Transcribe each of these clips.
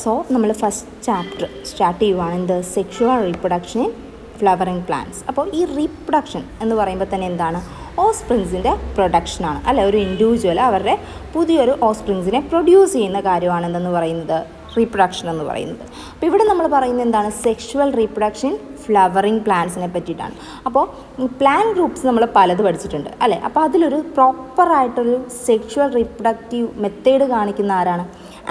So നമ്മൾ first chapter start ചെയ്യുവാണ് എന്ത് sexual reproduction in flowering plants. അപ്പോൾ ഈ റീപ്രൊഡക്ഷൻ എന്ന് പറയുമ്പോൾ തന്നെ എന്താണ്, ഓസ്പ്രിങ്സിൻ്റെ പ്രൊഡക്ഷനാണ് അല്ലെ. ഒരു ഇൻഡിവിജ്വൽ അവരുടെ പുതിയൊരു ഓസ്പ്രിങ്സിനെ പ്രൊഡ്യൂസ് ചെയ്യുന്ന കാര്യമാണ് എന്തെന്ന് പറയുന്നത്, റീപ്രൊഡക്ഷൻ എന്ന് പറയുന്നത്. അപ്പോൾ ഇവിടെ നമ്മൾ പറയുന്നത് എന്താണ്, സെക്ഷുവൽ റീപ്രൊഡക്ഷൻ ഫ്ലവറിങ് പ്ലാന്റ്സിനെ പറ്റിയിട്ടാണ്. അപ്പോൾ പ്ലാന്റ് ഗ്രൂപ്പ്സ് നമ്മൾ പലത് പഠിച്ചിട്ടുണ്ട് അല്ലേ. അപ്പോൾ അതിലൊരു പ്രോപ്പറായിട്ടൊരു സെക്ഷുവൽ റീപ്രൊഡക്റ്റീവ് മെത്തേഡ് കാണിക്കുന്ന ആരാണ്,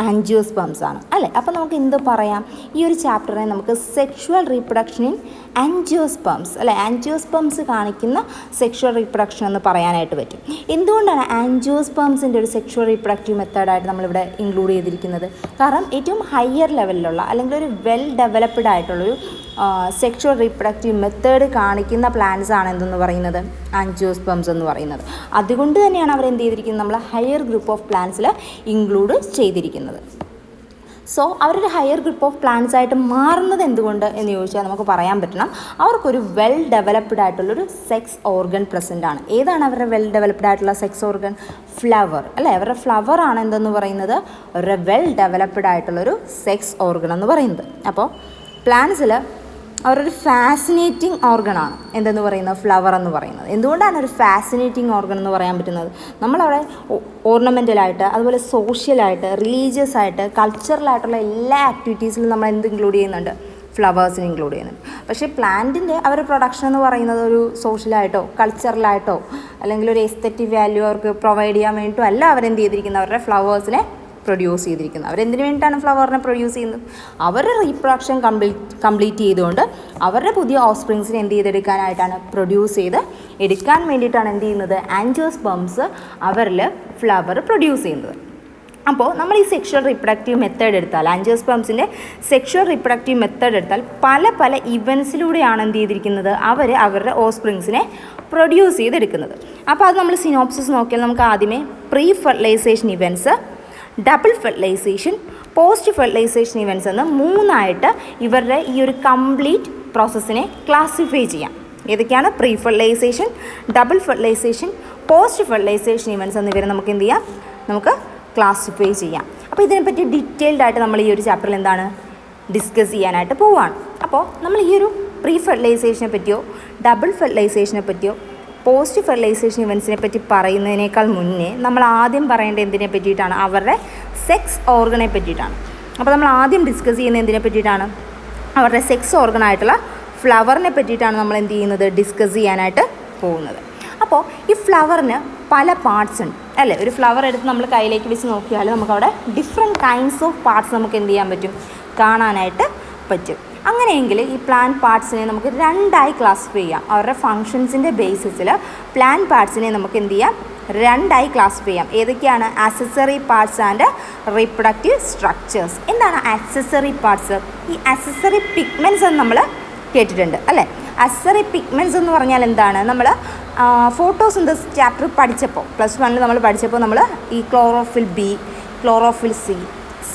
ആൻജിയോസ്പേംസ് ആണ് അല്ലേ. അപ്പോൾ നമുക്ക് എന്ത് പറയാം, ഈ ഒരു ചാപ്റ്ററിനെ നമുക്ക് സെക്ഷുവൽ റീപ്രൊഡക്ഷൻ ഇൻ ആൻജിയോസ്പേംസ് അല്ലെ, ആൻജിയോസ്പേംസ് കാണിക്കുന്ന സെക്ഷുവൽ റീപ്രൊഡക്ഷൻ എന്ന് പറയാനായിട്ട് പറ്റും. എന്തുകൊണ്ടാണ് ആൻജിയോസ്പേംസിൻ്റെ ഒരു സെക്ഷുവൽ റീപ്രൊഡക്റ്റീവ് മെത്തേഡായിട്ട് നമ്മളിവിടെ ഇൻക്ലൂഡ് ചെയ്തിരിക്കുന്നത്? കാരണം ഏറ്റവും ഹയർ ലെവലിലുള്ള അല്ലെങ്കിൽ ഒരു വെൽ ഡെവലപ്ഡ് ആയിട്ടുള്ളൊരു സെക്ഷുവൽ റീപ്രൊഡക്റ്റീവ് മെത്തേഡ് കാണിക്കുന്ന പ്ലാന്റ്സ് ആണ് എന്തെന്ന് പറയുന്നത്, ആൻജിയോസ്പേംസ് എന്ന് പറയുന്നത്. അതുകൊണ്ട് തന്നെയാണ് അവർ എന്ത് ചെയ്തിരിക്കുന്നത്, നമ്മൾ ഹയർ ഗ്രൂപ്പ് ഓഫ് പ്ലാന്റ്സിൽ ഇൻക്ലൂഡ് ചെയ്തിരിക്കുന്നത്. സോ അവരൊരു ഹയർ ഗ്രൂപ്പ് ഓഫ് പ്ലാന്റ്സ് ആയിട്ട് മാറുന്നത് എന്തുകൊണ്ട് എന്ന് ചോദിച്ചാൽ നമുക്ക് പറയാൻ പറ്റണം, അവർക്കൊരു വെൽ ഡെവലപ്ഡ് ആയിട്ടുള്ളൊരു സെക്സ് ഓർഗൻ പ്രസൻ്റ് ആണ്. ഏതാണ് അവരുടെ വെൽ ഡെവലപ്ഡ് ആയിട്ടുള്ള സെക്സ് ഓർഗൻ? ഫ്ലവർ അല്ലേ. അവരുടെ ഫ്ലവർ ആണ് എന്തെന്ന് പറയുന്നത്, ഒരു വെൽ ഡെവലപ്ഡ് ആയിട്ടുള്ളൊരു സെക്സ് ഓർഗൻ എന്ന് പറയുന്നത്. അപ്പോൾ പ്ലാന്റ്സിൽ അവരൊരു ഫാസിനേറ്റിംഗ് ഓർഗനാണ് എന്തെന്ന് പറയുന്നത്, ഫ്ലവർ എന്ന് പറയുന്നത്. എന്തുകൊണ്ടാണ് ഒരു ഫാസിനേറ്റിംഗ് ഓർഗൻ എന്ന് പറയാൻ പറ്റുന്നത്? നമ്മളവിടെ ഓർണമെൻ്റലായിട്ട്, അതുപോലെ സോഷ്യലായിട്ട്, റിലീജിയസ് ആയിട്ട്, കൾച്ചറലായിട്ടുള്ള എല്ലാ ആക്ടിവിറ്റീസിലും നമ്മൾ എന്ത് ഇൻക്ലൂഡ് ചെയ്യുന്നുണ്ട്, ഫ്ലവേഴ്സിന് ഇൻക്ലൂഡ് ചെയ്യുന്നുണ്ട്. പക്ഷേ പ്ലാന്റിൻ്റെ അവരുടെ പ്രൊഡക്ഷൻ എന്ന് പറയുന്നത് ഒരു സോഷ്യലായിട്ടോ കൾച്ചറലായിട്ടോ അല്ലെങ്കിൽ ഒരു എസ്തെറ്റിക് വാല്യൂ അവർക്ക് പ്രൊവൈഡ് ചെയ്യാൻ വേണ്ടിയിട്ടോ അല്ല അവരെന്ത് ചെയ്തിരിക്കുന്നത്, അവരുടെ ഫ്ലവേഴ്സിനെ പ്രൊഡ്യൂസ് ചെയ്തിരിക്കുന്നത്. അവരെന്തിനു വേണ്ടിയിട്ടാണ് ഫ്ലവറിനെ പ്രൊഡ്യൂസ് ചെയ്യുന്നത്? അവരുടെ റീപ്രൊഡക്ഷൻ കംപ്ലീറ്റ് ചെയ്തുകൊണ്ട് അവരുടെ പുതിയ ഓഫ്സ്പ്രിങ്സിനെ എന്ത് ചെയ്തെടുക്കാനായിട്ടാണ്, പ്രൊഡ്യൂസ് ചെയ്ത് എടുക്കാൻ വേണ്ടിയിട്ടാണ് എന്ത് ചെയ്യുന്നത്, ആൻജിയോസ്പേംസ് അവരിൽ ഫ്ലവർ പ്രൊഡ്യൂസ് ചെയ്യുന്നത്. അപ്പോൾ നമ്മൾ ഈ സെക്ഷുവൽ റീപ്രൊഡക്റ്റീവ് മെത്തേഡ് എടുത്താൽ, ആൻജിയോസ്പേംസിൻ്റെ സെക്ഷുവൽ റീപ്രൊഡക്റ്റീവ് മെത്തേഡ് എടുത്താൽ പല ഇവൻസിലൂടെയാണ് എന്ത് ചെയ്തിരിക്കുന്നത്, അവർ അവരുടെ ഓഫ്സ്പ്രിങ്സിനെ പ്രൊഡ്യൂസ് ചെയ്തെടുക്കുന്നത്. അപ്പോൾ അത് നമ്മൾ സിനോപ്സിസ് നോക്കിയാൽ നമുക്ക് ആദ്യമേ pre fertilization events, double fertilization, post fertilization events എന്ന് മൂന്നായിട്ട് ഇവരുടെ ഈ ഒരു കംപ്ലീറ്റ് പ്രോസസ്സിനെ ക്ലാസിഫൈ ചെയ്യാം. ഏതൊക്കെയാണ്? Pre fertilization, double fertilization, post fertilization events എന്നിവരെ നമുക്ക് എന്ത് ചെയ്യാം, നമുക്ക് ക്ലാസിഫൈ ചെയ്യാം. അപ്പോൾ ഇതിനെപ്പറ്റി ഡീറ്റെയിൽഡ് ആയിട്ട് നമ്മൾ ഈ ഒരു ചാപ്റ്ററിൽ എന്താണ് ഡിസ്കസ് ചെയ്യാനായിട്ട് പോവുകയാണ്. അപ്പോൾ നമ്മൾ ഈ ഒരു പ്രീ ഫെർട്ടിലൈസേഷനെ പറ്റിയോ ഡബിൾ ഫെർട്ടിലൈസേഷനെ പറ്റിയോ പോസ്റ്റ് ഫെർട്ടിലൈസേഷൻ ഇവൻറ്റ്സിനെ പറ്റി പറയുന്നതിനേക്കാൾ മുന്നേ നമ്മൾ ആദ്യം പറയേണ്ടത് എന്തിനെ പറ്റിയിട്ടാണ്, അവരുടെ സെക്സ് ഓർഗനെ പറ്റിയിട്ടാണ്. അപ്പോൾ നമ്മൾ ആദ്യം ഡിസ്കസ് ചെയ്യുന്നത് എന്തിനെ പറ്റിയിട്ടാണ്, അവരുടെ സെക്സ് ഓർഗനായിട്ടുള്ള ഫ്ലവറിനെ പറ്റിയിട്ടാണ് നമ്മൾ എന്ത് ചെയ്യുന്നത്, ഡിസ്കസ് ചെയ്യാനായിട്ട് പോകുന്നത്. അപ്പോൾ ഈ ഫ്ലവറിന് പല പാർട്സ് ഉണ്ട് അല്ലേ. ഒരു ഫ്ലവർ എടുത്ത് നമ്മൾ കയ്യിലേക്ക് വെച്ച് നോക്കിയാൽ നമുക്കവിടെ ഡിഫറെൻറ്റ് കൈൻഡ്സ് ഓഫ് പാർട്സ് നമുക്ക് എന്ത് ചെയ്യാൻ പറ്റും, കാണാനായിട്ട് പറ്റും. അങ്ങനെയെങ്കിൽ ഈ പ്ലാന്റ് പാർട്സിനെ നമുക്ക് രണ്ടായി ക്ലാസിഫൈ ചെയ്യാം. അവരുടെ ഫങ്ഷൻസിൻ്റെ ബേസിസിൽ പ്ലാന്റ് പാർട്സിനെ നമുക്ക് എന്ത് ചെയ്യാം, രണ്ടായി ക്ലാസിഫൈ ചെയ്യാം. ഏതൊക്കെയാണ്? Accessory parts and reproductive structures. എന്താണ് ആക്സസറി പാർട്സ്? ഈ ആക്സസറി പിഗ്മെൻറ്റ്സ് എന്ന് നമ്മൾ കേട്ടിട്ടുണ്ട് അല്ലേ. ആക്സസറി പിഗ്മെൻറ്റ്സ് എന്ന് പറഞ്ഞാൽ എന്താണ്, നമ്മൾ ഫോട്ടോസിന്തസിസ് ചാപ്റ്റർ പഠിച്ചപ്പോൾ പ്ലസ് 1 നമ്മൾ പഠിച്ചപ്പോൾ നമ്മൾ ഈ chlorophyll B, chlorophyll C,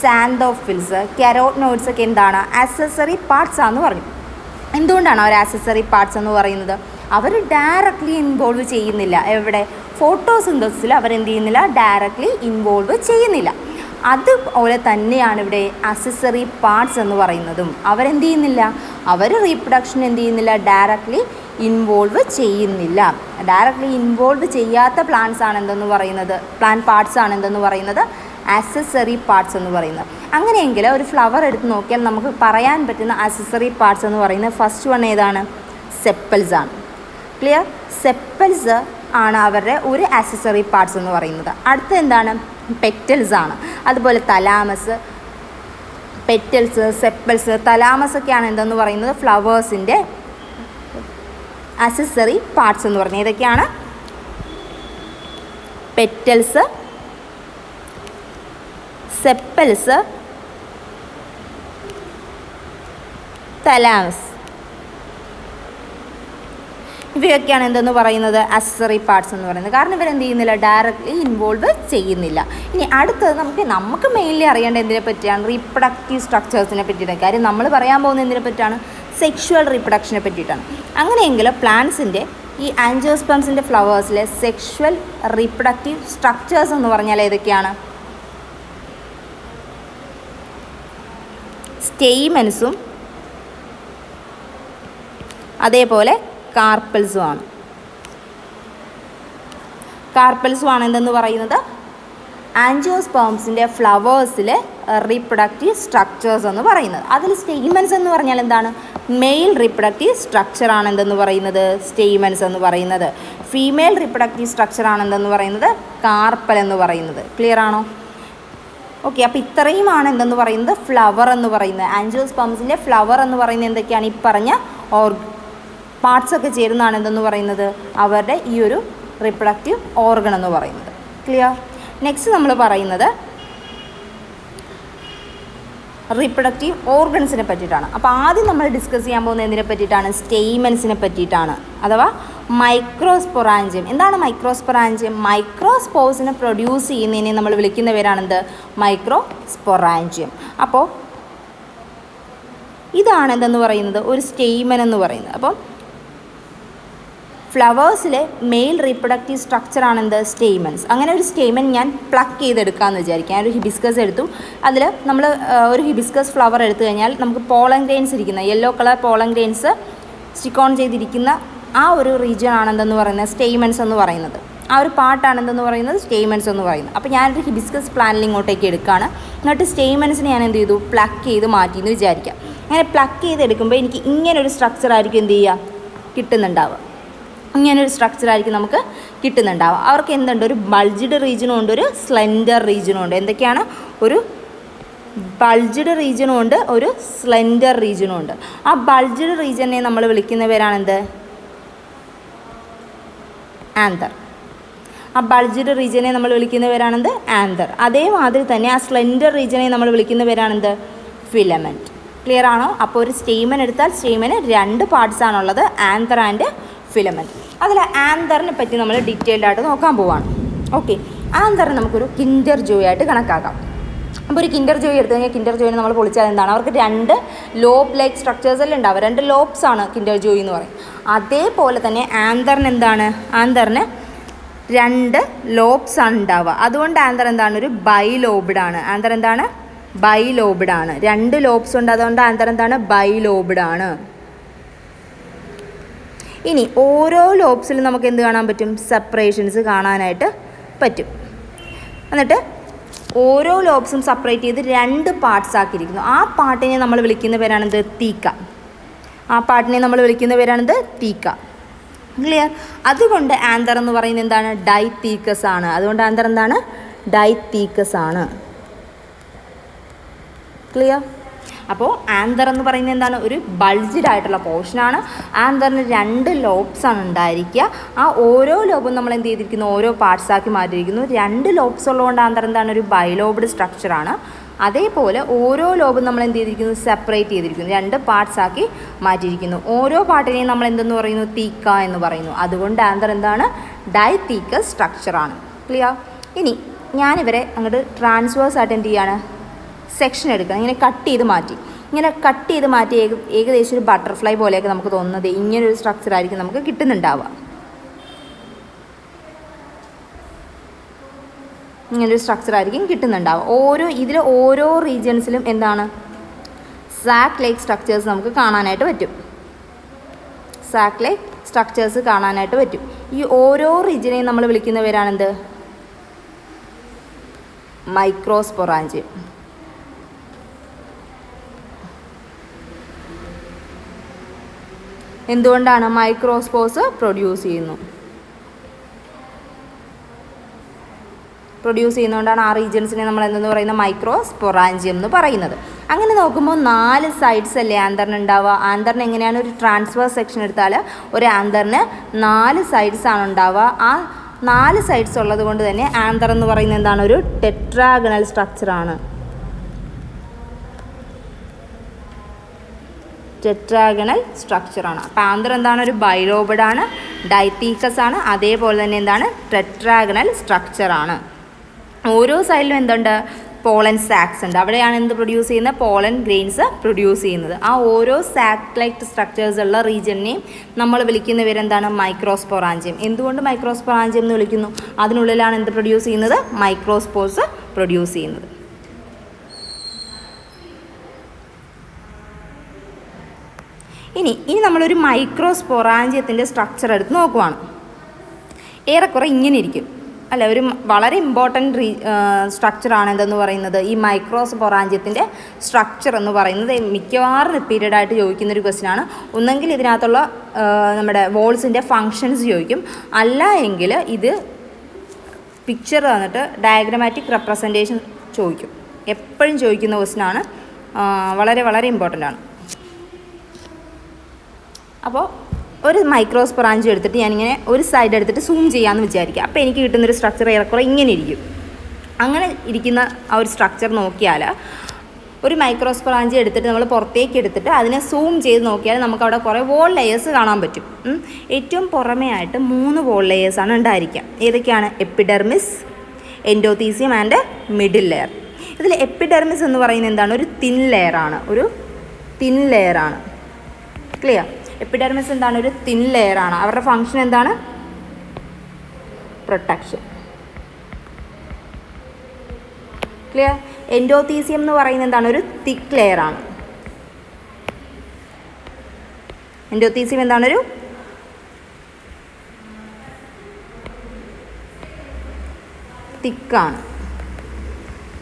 xanthophylls, carotenoids ഒക്കെ എന്താണ്, ആക്സസറി പാർട്സ് ആണെന്ന് പറഞ്ഞു. എന്തുകൊണ്ടാണ് അവർ ആക്സസറി പാർട്സ് എന്ന് പറയുന്നത്? അവർ ഡയറക്റ്റ്ലി ഇൻവോൾവ് ചെയ്യുന്നില്ല. എവിടെ? ഫോട്ടോസിന്തസിസിൽ അവരെന്ത് ചെയ്യുന്നില്ല, ഡയറക്റ്റ്ലി ഇൻവോൾവ് ചെയ്യുന്നില്ല. അതുപോലെ തന്നെയാണ് ഇവിടെ ആക്സസറി പാർട്സ് എന്ന് പറയുന്നതും. അവരെന്ത് ചെയ്യുന്നില്ല, അവർ റീപ്രൊഡക്ഷൻ എന്ത് ചെയ്യുന്നില്ല, ഡയറക്റ്റ്ലി ഇൻവോൾവ് ചെയ്യുന്നില്ല. ഡയറക്റ്റ്ലി ഇൻവോൾവ് ചെയ്യാത്ത പ്ലാന്റ്സ് ആണ് എന്തെന്ന് പറയുന്നത്, പ്ലാന്റ് പാർട്സ് ആണ് എന്തെന്ന് പറയുന്നത്, ആക്സസറി പാർട്സ് എന്ന് പറയുന്നത്. അങ്ങനെയെങ്കിൽ ഒരു ഫ്ലവർ എടുത്ത് നോക്കിയാൽ നമുക്ക് പറയാൻ പറ്റുന്ന ആക്സസറി പാർട്സ് എന്ന് പറയുന്നത് ഫസ്റ്റ് വൺ ഏതാണ്, സെപ്പൽസ് ആണ്. ക്ലിയർ? സെപ്പൽസ് ആണ് അവരുടെ ഒരു ആക്സസറി പാർട്സ് എന്ന് പറയുന്നത്. അടുത്ത എന്താണ്, പെറ്റൽസ് ആണ്. അതുപോലെ തലാമസ്, പെറ്റൽസ്, സെപ്പൽസ്, തലാമസ് ഒക്കെയാണ് എന്തെന്ന് പറയുന്നത്, ഫ്ലവേഴ്സിൻ്റെ ആക്സസറി പാർട്സ് എന്ന് പറയുന്നത്. ഏതൊക്കെയാണ്? പെറ്റൽസ്, സെപ്പൽസ്, തലാമസ്, ഇവയൊക്കെയാണ് എന്തെന്ന് പറയുന്നത്, ആക്സസറി പാർട്സ് എന്ന് പറയുന്നത്. കാരണം ഇവരെന്ത് ചെയ്യുന്നില്ല, ഡയറക്റ്റ്ലി ഇൻവോൾവ് ചെയ്യുന്നില്ല. ഇനി അടുത്തത് നമുക്ക് മെയിൻലി അറിയേണ്ട എന്തിനെ പറ്റിയാണ്, റീപ്രൊഡക്റ്റീവ് സ്ട്രക്ചേഴ്സിനെ പറ്റിയിട്ടാണ്. കാര്യം നമ്മൾ പറയാൻ പോകുന്ന എന്തിനെ പറ്റിയാണ്, സെക്ഷുവൽ റീപ്രൊഡക്ഷനെ പറ്റിയിട്ടാണ്. അങ്ങനെയെങ്കിൽ പ്ലാന്റ്സിൻ്റെ ഈ ആൻജിയോസ്പേംസിൻ്റെ ഫ്ലവേഴ്സിലെ സെക്ഷുവൽ റീപ്രൊഡക്റ്റീവ് സ്ട്രക്ചേഴ്സ് എന്ന് പറഞ്ഞാൽ ഏതൊക്കെയാണ്? സ്റ്റെയ്മെൻസും അതേപോലെ കാർപ്പൽസുമാണ്. കാർപ്പൽസുമാണ് എന്തെന്ന് പറയുന്നത് ആൻജിയോസ്പേംസിൻ്റെ ഫ്ലവേഴ്സിലെ റീപ്രൊഡക്റ്റീവ് സ്ട്രക്ചേഴ്സ് എന്ന് പറയുന്നത്. അതിൽ സ്റ്റെയ്മെൻസ് എന്ന് പറഞ്ഞാൽ എന്താണ്? മെയിൽ റീപ്രൊഡക്റ്റീവ് സ്ട്രക്ചറാണ് എന്തെന്ന് പറയുന്നത് സ്റ്റെയ്മെൻസ് എന്ന് പറയുന്നത്. ഫീമെയിൽ റീപ്രൊഡക്റ്റീവ് സ്ട്രക്ചറാണ് എന്തെന്ന് പറയുന്നത് കാർപ്പൽ എന്ന് പറയുന്നത്. ക്ലിയർ ആണോ? ഓക്കെ, അപ്പോൾ ഇത്രയുമാണ് എന്തെന്ന് പറയുന്നത് ഫ്ലവർ എന്ന് പറയുന്നത്. ആൻജിയോസ്പേംസിൻ്റെ ഫ്ലവർ എന്ന് പറയുന്നത് എന്തൊക്കെയാണ്? ഈ പറഞ്ഞ പാർട്സൊക്കെ ചേരുന്നതാണ് എന്തെന്ന് പറയുന്നത് അവരുടെ ഈ ഒരു റീപ്രൊഡക്റ്റീവ് ഓർഗൺ എന്ന് പറയുന്നത്. ക്ലിയർ? നെക്സ്റ്റ് നമ്മൾ പറയുന്നത് റീപ്രൊഡക്റ്റീവ് ഓർഗൻസിനെ പറ്റിയിട്ടാണ്. അപ്പോൾ ആദ്യം നമ്മൾ ഡിസ്കസ് ചെയ്യാൻ പോകുന്നത് എന്തിനെ പറ്റിയിട്ടാണ്? സ്റ്റെയ്മെൻസിനെ പറ്റിയിട്ടാണ്, അഥവാ മൈക്രോസ്പൊറാഞ്ചിയം. എന്താണ് മൈക്രോസ്പൊറാഞ്ചിയം? മൈക്രോസ്പോർസിനെ പ്രൊഡ്യൂസ് ചെയ്യുന്നതിനെ നമ്മൾ വിളിക്കുന്ന പേരാണെന്ത്? മൈക്രോസ്പൊറാഞ്ചിയം. അപ്പോൾ ഇതാണ് എന്തെന്ന് പറയുന്നത് ഒരു സ്റ്റെയ്മൻ എന്ന് പറയുന്നത്. അപ്പം ഫ്ലവേഴ്സിലെ മെയിൽ റീപ്രൊഡക്റ്റീവ് സ്ട്രക്ചറാണ് എന്ത്? സ്റ്റെയ്മെൻസ്. അങ്ങനെ ഒരു സ്റ്റെയ്മൻ ഞാൻ പ്ലക്ക് ചെയ്തെടുക്കാമെന്ന് വിചാരിക്കാം. ഞാൻ ഒരു ഹിബിസ്കസ് എടുത്തു. അതിൽ നമ്മൾ ഒരു ഹിബിസ്കസ് ഫ്ലവർ എടുത്തു കഴിഞ്ഞാൽ നമുക്ക് പോളൻ ഗ്രെയിൻസ് ഇരിക്കുന്ന yellow colour pollen grains stick on ചെയ്തിരിക്കുന്ന ആ ഒരു റീജിയൻ ആണ് എന്തെന്ന് പറയുന്നത് സ്റ്റെയ്മെൻസ് എന്ന് പറയുന്നത്. ആ ഒരു പാർട്ടാണ് എന്തെന്ന് പറയുന്നത് സ്റ്റെയ്മെൻസ് എന്ന് പറയുന്നത്. അപ്പോൾ ഞാനൊരു ഹിബിസ്കസ് പ്ലാന്റിൽ ഇങ്ങോട്ടേക്ക് എടുക്കുകയാണ്. എന്നിട്ട് സ്റ്റെയ്മെൻസിനെ ഞാൻ എന്ത് ചെയ്തു? പ്ലക്ക് ചെയ്ത് മാറ്റി എന്ന് വിചാരിക്കാം. അങ്ങനെ പ്ലക്ക് ചെയ്തെടുക്കുമ്പോൾ എനിക്ക് ഇങ്ങനൊരു സ്ട്രക്ചർ ആയിരിക്കും എന്ത് ചെയ്യുക കിട്ടുന്നുണ്ടാവുക. ഇങ്ങനൊരു സ്ട്രക്ചറായിരിക്കും നമുക്ക് കിട്ടുന്നുണ്ടാവുക. അവർക്ക് എന്തുണ്ട്? ഒരു ബൾജിഡ് റീജിയനും ഉണ്ട്, ഒരു സ്ലെൻഡർ റീജിയനും ഉണ്ട്. എന്തൊക്കെയാണ്? ഒരു ബൾജിഡ് റീജിയനും ഉണ്ട്, ഒരു സ്ലെൻഡർ റീജിയനും ഉണ്ട്. ആ ബൾജിഡ് റീജിയനെ നമ്മൾ വിളിക്കുന്ന പേരാണെന്ത്? ആന്തർ. ആ ബൾജിഡ് റീജിയനെ നമ്മൾ വിളിക്കുന്ന പേരാണെന്ത്? ആന്തർ. അതേമാതിരി തന്നെ ആ സ്ലെൻഡർ റീജിയനെ നമ്മൾ വിളിക്കുന്ന പേരാണെന്ത്? ഫിലമെൻറ്റ്. ക്ലിയർ ആണോ? അപ്പോൾ ഒരു സ്റ്റെയ്മൻ എടുത്താൽ സ്റ്റെയ്മന് 2 പാർട്സ് ആണുള്ളത്, ആന്തർ ആൻഡ് ഫിലമെൻറ്റ്. അതിൽ ആന്തറിനെ പറ്റി നമ്മൾ ഡീറ്റെയിൽഡ് ആയിട്ട് നോക്കാൻ പോവാണ്. ഓക്കെ, ആന്തറിനെ നമുക്കൊരു കിൻഡർ ജോയ് ആയിട്ട് കണക്കാക്കാം. അപ്പോൾ ഒരു കിൻഡർ ജോയ് എടുത്തു കഴിഞ്ഞാൽ കിൻഡർ ജോയിനെ നമ്മൾ പൊളിച്ചാൽ എന്താണ്? അവർക്ക് 2 ലോബ് ലൈക്ക് സ്ട്രക്ചേഴ്സ് എല്ലാം ഉണ്ടാവുക. 2 ലോബ്സ് ആണ് കിൻഡർ ജോയ് എന്ന് പറയും. അതേപോലെ തന്നെ ആന്തറിന് എന്താണ്? ആന്തറിന് 2 ലോബ്സ് ആണ് ഉണ്ടാവുക. അതുകൊണ്ട് ആന്തർ എന്താണ്? ഒരു ബൈലോബ്ഡ് ആണ്. ആന്തർ എന്താണ്? ബൈലോബ്ഡ് ആണ്. 2 ലോബ്സ് ഉണ്ട്, അതുകൊണ്ട് ആന്തർ എന്താണ്? ബൈലോബ്ഡ് ആണ്. ഇനി ഓരോ ലോബ്സിലും നമുക്ക് എന്ത് കാണാൻ പറ്റും? സെപ്പറേഷൻസ് കാണാനായിട്ട് പറ്റും. എന്നിട്ട് ഓരോ ലോബ്സും സെപ്പറേറ്റ് ചെയ്ത് 2 പാർട്സ് ആക്കിയിരിക്കുന്നു. ആ പാർട്ടിനെ നമ്മൾ വിളിക്കുന്ന പേരാണെന്ത്? തീക്ക. ആ പാർട്ടിനെ നമ്മൾ വിളിക്കുന്ന പേരാണെന്ത്? തീക്ക. ക്ലിയർ? അതുകൊണ്ട് ആന്തർ എന്ന് പറയുന്നത് എന്താണ്? ഡൈത്തീക്കസ് ആണ്. അതുകൊണ്ട് ആന്തർ എന്താണ്? ഡൈത്തീക്കസ് ആണ്. ക്ലിയർ? അപ്പോൾ ആന്തർ എന്ന് പറയുന്നത് എന്താണ്? ഒരു ബൾജിഡ് ആയിട്ടുള്ള പോർഷനാണ്. ആന്തറിന് 2 ലോബ്സ് ആണ് ഉണ്ടായിരിക്കുക. ആ ഓരോ ലോബും നമ്മൾ എന്ത് ചെയ്തിരിക്കുന്നു? ഓരോ പാർട്സ് ആക്കി മാറ്റിയിരിക്കുന്നു. 2 ലോബ്സ് ഉള്ളതുകൊണ്ട് ആന്തർ എന്താണ്? ഒരു ബൈലോബ്ഡ് സ്ട്രക്ചറാണ്. അതേപോലെ ഓരോ ലോബും നമ്മൾ എന്ത് ചെയ്തിരിക്കുന്നു? സെപ്പറേറ്റ് ചെയ്തിരിക്കുന്നു, 2 പാർട്സ് ആക്കി മാറ്റിയിരിക്കുന്നു. ഓരോ പാർട്ടിനെയും നമ്മൾ എന്തെന്ന് പറയുന്നു? തീക്ക എന്ന് പറയുന്നു. അതുകൊണ്ട് ആന്തർ എന്താണ്? ഡൈത്തീക്കസ് സ്ട്രക്ചറാണ്. ക്ലിയർ? ഇനി ഞാനിവരെ അങ്ങോട്ട് ട്രാൻസ്വേഴ്സ് ആയിട്ട് എന്ത് ചെയ്യാണ്? സെക്ഷൻ എടുക്കണം. ഇങ്ങനെ കട്ട് ചെയ്ത് മാറ്റി. ഇങ്ങനെ കട്ട് ചെയ്ത് മാറ്റി ഏകദേശം ഒരു ബട്ടർഫ്ലൈ പോലെയൊക്കെ നമുക്ക് തോന്നുന്നത് ഇങ്ങനൊരു സ്ട്രക്ചറായിരിക്കും നമുക്ക് കിട്ടുന്നുണ്ടാവുക. ഇങ്ങനൊരു സ്ട്രക്ചറായിരിക്കും കിട്ടുന്നുണ്ടാവുക. ഇതിൽ ഓരോ റീജിയൻസിലും എന്താണ്? സാക്ക് ലൈക്ക് സ്ട്രക്ചേഴ്സ് നമുക്ക് കാണാനായിട്ട് പറ്റും. സാക്ക് ലൈക്ക് സ്ട്രക്ചേഴ്സ് കാണാനായിട്ട് പറ്റും. ഈ ഓരോ റീജിയനെയും നമ്മൾ വിളിക്കുന്ന പേരാണെന്ത്? മൈക്രോസ്പൊറാഞ്ചിയം. എന്തുകൊണ്ടാണ്? മൈക്രോസ്പോർസ് പ്രൊഡ്യൂസ് ചെയ്യുന്നതുകൊണ്ടാണ് ആ റീജിയൻസിനെ നമ്മൾ എന്തെന്ന് പറയുന്നത്? മൈക്രോസ്പൊറാഞ്ചിയം എന്ന് പറയുന്നത്. അങ്ങനെ നോക്കുമ്പോൾ 4 സൈഡ്സ് അല്ലേ ആന്തറിന് ഉണ്ടാവുക? ആന്തറിന് എങ്ങനെയാണ്? ഒരു ട്രാൻസ്വേഴ്സ് സെക്ഷൻ എടുത്താൽ ഒരു ആന്തറിന് 4 സൈഡ്സ് ആണ് ഉണ്ടാവുക. ആ 4 സൈഡ്സ് ഉള്ളത് കൊണ്ട് തന്നെ ആന്തർ എന്ന് പറയുന്നത് എന്താണ്? ഒരു ടെട്രാഗണൽ സ്ട്രക്ചറാണ്. ടെട്രാഗണൽ സ്ട്രക്ചറാണ്. അപ്പോൾ ആന്തർ എന്താണ്? ഒരു ബൈലോബ്ഡ് ആണ്, ഡൈത്തീക്കസ് ആണ്, അതേപോലെ തന്നെ എന്താണ്? ടെട്രാഗണൽ സ്ട്രക്ചറാണ്. ഓരോ സൈഡിലും എന്തുണ്ട്? പോളൻ സാക്സ് ഉണ്ട്. അവിടെയാണ് എന്ത് പ്രൊഡ്യൂസ് ചെയ്യുന്നത്? പോളൻ ഗ്രെയിൻസ് പ്രൊഡ്യൂസ് ചെയ്യുന്നത്. ആ ഓരോ സാക്ക് ലൈക്ക് സ്ട്രക്ചേഴ്സ് ഉള്ള റീജിയനെയും നമ്മൾ വിളിക്കുന്ന പേരെന്താണ്? മൈക്രോസ്പൊറാഞ്ചിയം. എന്തുകൊണ്ട് മൈക്രോസ്പൊറാഞ്ചിയം എന്ന് വിളിക്കുന്നു? അതിനുള്ളിലാണ് എന്ത് പ്രൊഡ്യൂസ് ചെയ്യുന്നത്? മൈക്രോസ്പോർസ് പ്രൊഡ്യൂസ് ചെയ്യുന്നത്. ഇനി നമ്മളൊരു മൈക്രോസ്പൊറാഞ്ചിയത്തിൻ്റെ സ്ട്രക്ചർ എടുത്ത് നോക്കുവാണ്. ഏറെക്കുറെ ഇങ്ങനെ ഇരിക്കും അല്ല, ഒരു വളരെ ഇമ്പോർട്ടൻറ്റ് സ്ട്രക്ചറാണ് എന്തെന്ന് പറയുന്നത് ഈ മൈക്രോസ്പൊറാഞ്ചിയത്തിൻ്റെ സ്ട്രക്ചർ എന്ന് പറയുന്നത്. മിക്കവാറും റിപ്പീറ്റഡ് ആയിട്ട് ചോദിക്കുന്നൊരു ക്വസ്റ്റ്യനാണ്. ഒന്നെങ്കിൽ ഇതിനകത്തുള്ള നമ്മുടെ വോൾസിൻ്റെ ഫങ്ഷൻസ് ചോദിക്കും, അല്ല എങ്കിൽ ഇത് പിക്ചർ തന്നിട്ട് ഡയഗ്രമാറ്റിക് റെപ്രസെൻറ്റേഷൻ ചോദിക്കും. എപ്പോഴും ചോദിക്കുന്ന ക്വസ്റ്റ്യനാണ്, വളരെ വളരെ ഇമ്പോർട്ടൻ്റ് ആണ്. അപ്പോൾ ഒരു മൈക്രോസ്പൊറാഞ്ചിയം എടുത്തിട്ട് ഞാനിങ്ങനെ ഒരു സൈഡ് എടുത്തിട്ട് സൂം ചെയ്യാമെന്ന് വിചാരിക്കുക. അപ്പോൾ എനിക്ക് കിട്ടുന്നൊരു സ്ട്രക്ചർ ഏറെക്കുറെ ഇങ്ങനെ ഇരിക്കും. അങ്ങനെ ഇരിക്കുന്ന ആ ഒരു സ്ട്രക്ചർ നോക്കിയാൽ ഒരു മൈക്രോസ്പൊറാഞ്ചിയം എടുത്തിട്ട് നമ്മൾ പുറത്തേക്ക് എടുത്തിട്ട് അതിനെ സൂം ചെയ്ത് നോക്കിയാൽ നമുക്കവിടെ കുറേ വോൾ ലെയേഴ്സ് കാണാൻ പറ്റും. ഏറ്റവും പുറമേ ആയിട്ട് 3 വോൾ ലെയേഴ്സാണ് ഉണ്ടായിരിക്കുക. ഏതൊക്കെയാണ്? Epidermis, endothecium and middle layer. ഇതിൽ എപ്പിഡെർമിസ് എന്ന് പറയുന്നത് എന്താണ്? ഒരു തിൻ ലെയറാണ്. ക്ലിയർ? എപ്പിഡെർമിസ് എന്താണ്? ഒരു തിൻ ലെയറാണ്. അവരുടെ ഫങ്ഷൻ എന്താണ്? പ്രൊട്ടക്ഷൻ. ക്ലിയർ? എൻഡോത്തീസിയം എന്ന് പറയുന്നത് എന്താണ്? ഒരു തിക്ക് ലെയറാണ്. എൻഡോത്തീസിയം എന്താണ്? ഒരു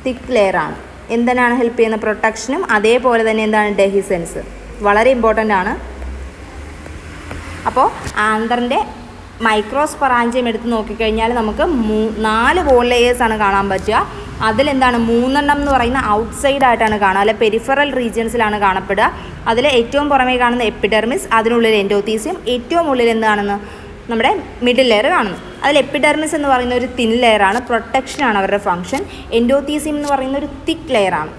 തിക്ക് ലെയറാണ്. എന്തിനാണ് ഹെൽപ്പ് ചെയ്യുന്ന? പ്രൊട്ടക്ഷനും അതേപോലെ തന്നെ എന്താണ്? ഡെഹിസൻസ്. വളരെ ഇമ്പോർട്ടൻ്റ് ആണ്. അപ്പോൾ ആന്ത്രൻ്റെ മൈക്രോസ്പൊറാഞ്ചിയം എടുത്ത് നോക്കിക്കഴിഞ്ഞാൽ നമുക്ക് 4 വോൾ ലെയേഴ്സാണ് കാണാൻ പറ്റുക. അതിലെന്താണ് 3 എന്ന് പറയുന്ന ഔട്ട്സൈഡായിട്ടാണ് കാണുക, അല്ലെ പെരിഫറൽ റീജിയൻസിലാണ് കാണപ്പെടുക. അതിൽ ഏറ്റവും പുറമേ കാണുന്ന എപ്പിഡെർമിസ്, അതിനുള്ളിൽ എൻഡോത്തീസിയം, ഏറ്റവും ഉള്ളിൽ എന്താണെന്ന് നമ്മുടെ മിഡിൽ ലെയർ കാണുന്നു. അതിൽ എപ്പിഡെർമിസ് എന്ന് പറയുന്ന ഒരു തിൻ ലെയറാണ്, പ്രൊട്ടക്ഷനാണ് അവരുടെ ഫങ്ഷൻ. എൻഡോത്തീസിയം എന്ന് പറയുന്ന ഒരു തിക്ക് ലെയറാണ്.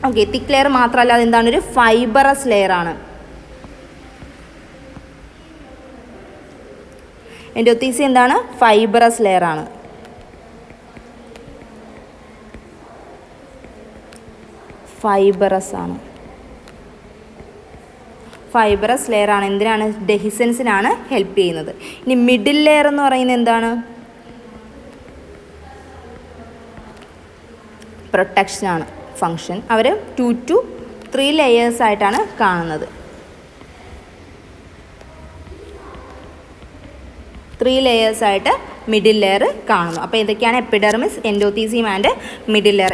ഓക്കെ, തിക്ക് ലെയർ മാത്രമല്ല, അതെന്താണ്? ഒരു ഫൈബറസ് ലെയറാണ്. എൻഡോത്തീസിയം എന്താണ്? ഫൈബറസ് ലെയറാണ്. ഫൈബറസ് ലെയറാണ്. എന്തിനാണ്? ഡെഹിസൻസിനാണ് ഹെൽപ്പ് ചെയ്യുന്നത്. ഇനി മിഡിൽ ലെയർ എന്ന് പറയുന്നത് എന്താണ്? പ്രൊട്ടക്ഷനാണ് ഫങ്ഷൻ. അവർ 2 to 3 ലെയേഴ്സ് ആയിട്ടാണ് കാണുന്നത്. 3 ലെയേഴ്സ് ആയിട്ട് മിഡിൽ ലെയർ കാണുന്നു. അപ്പോൾ ഇതൊക്കെയാണ് epidermis, endothecium and middle layer.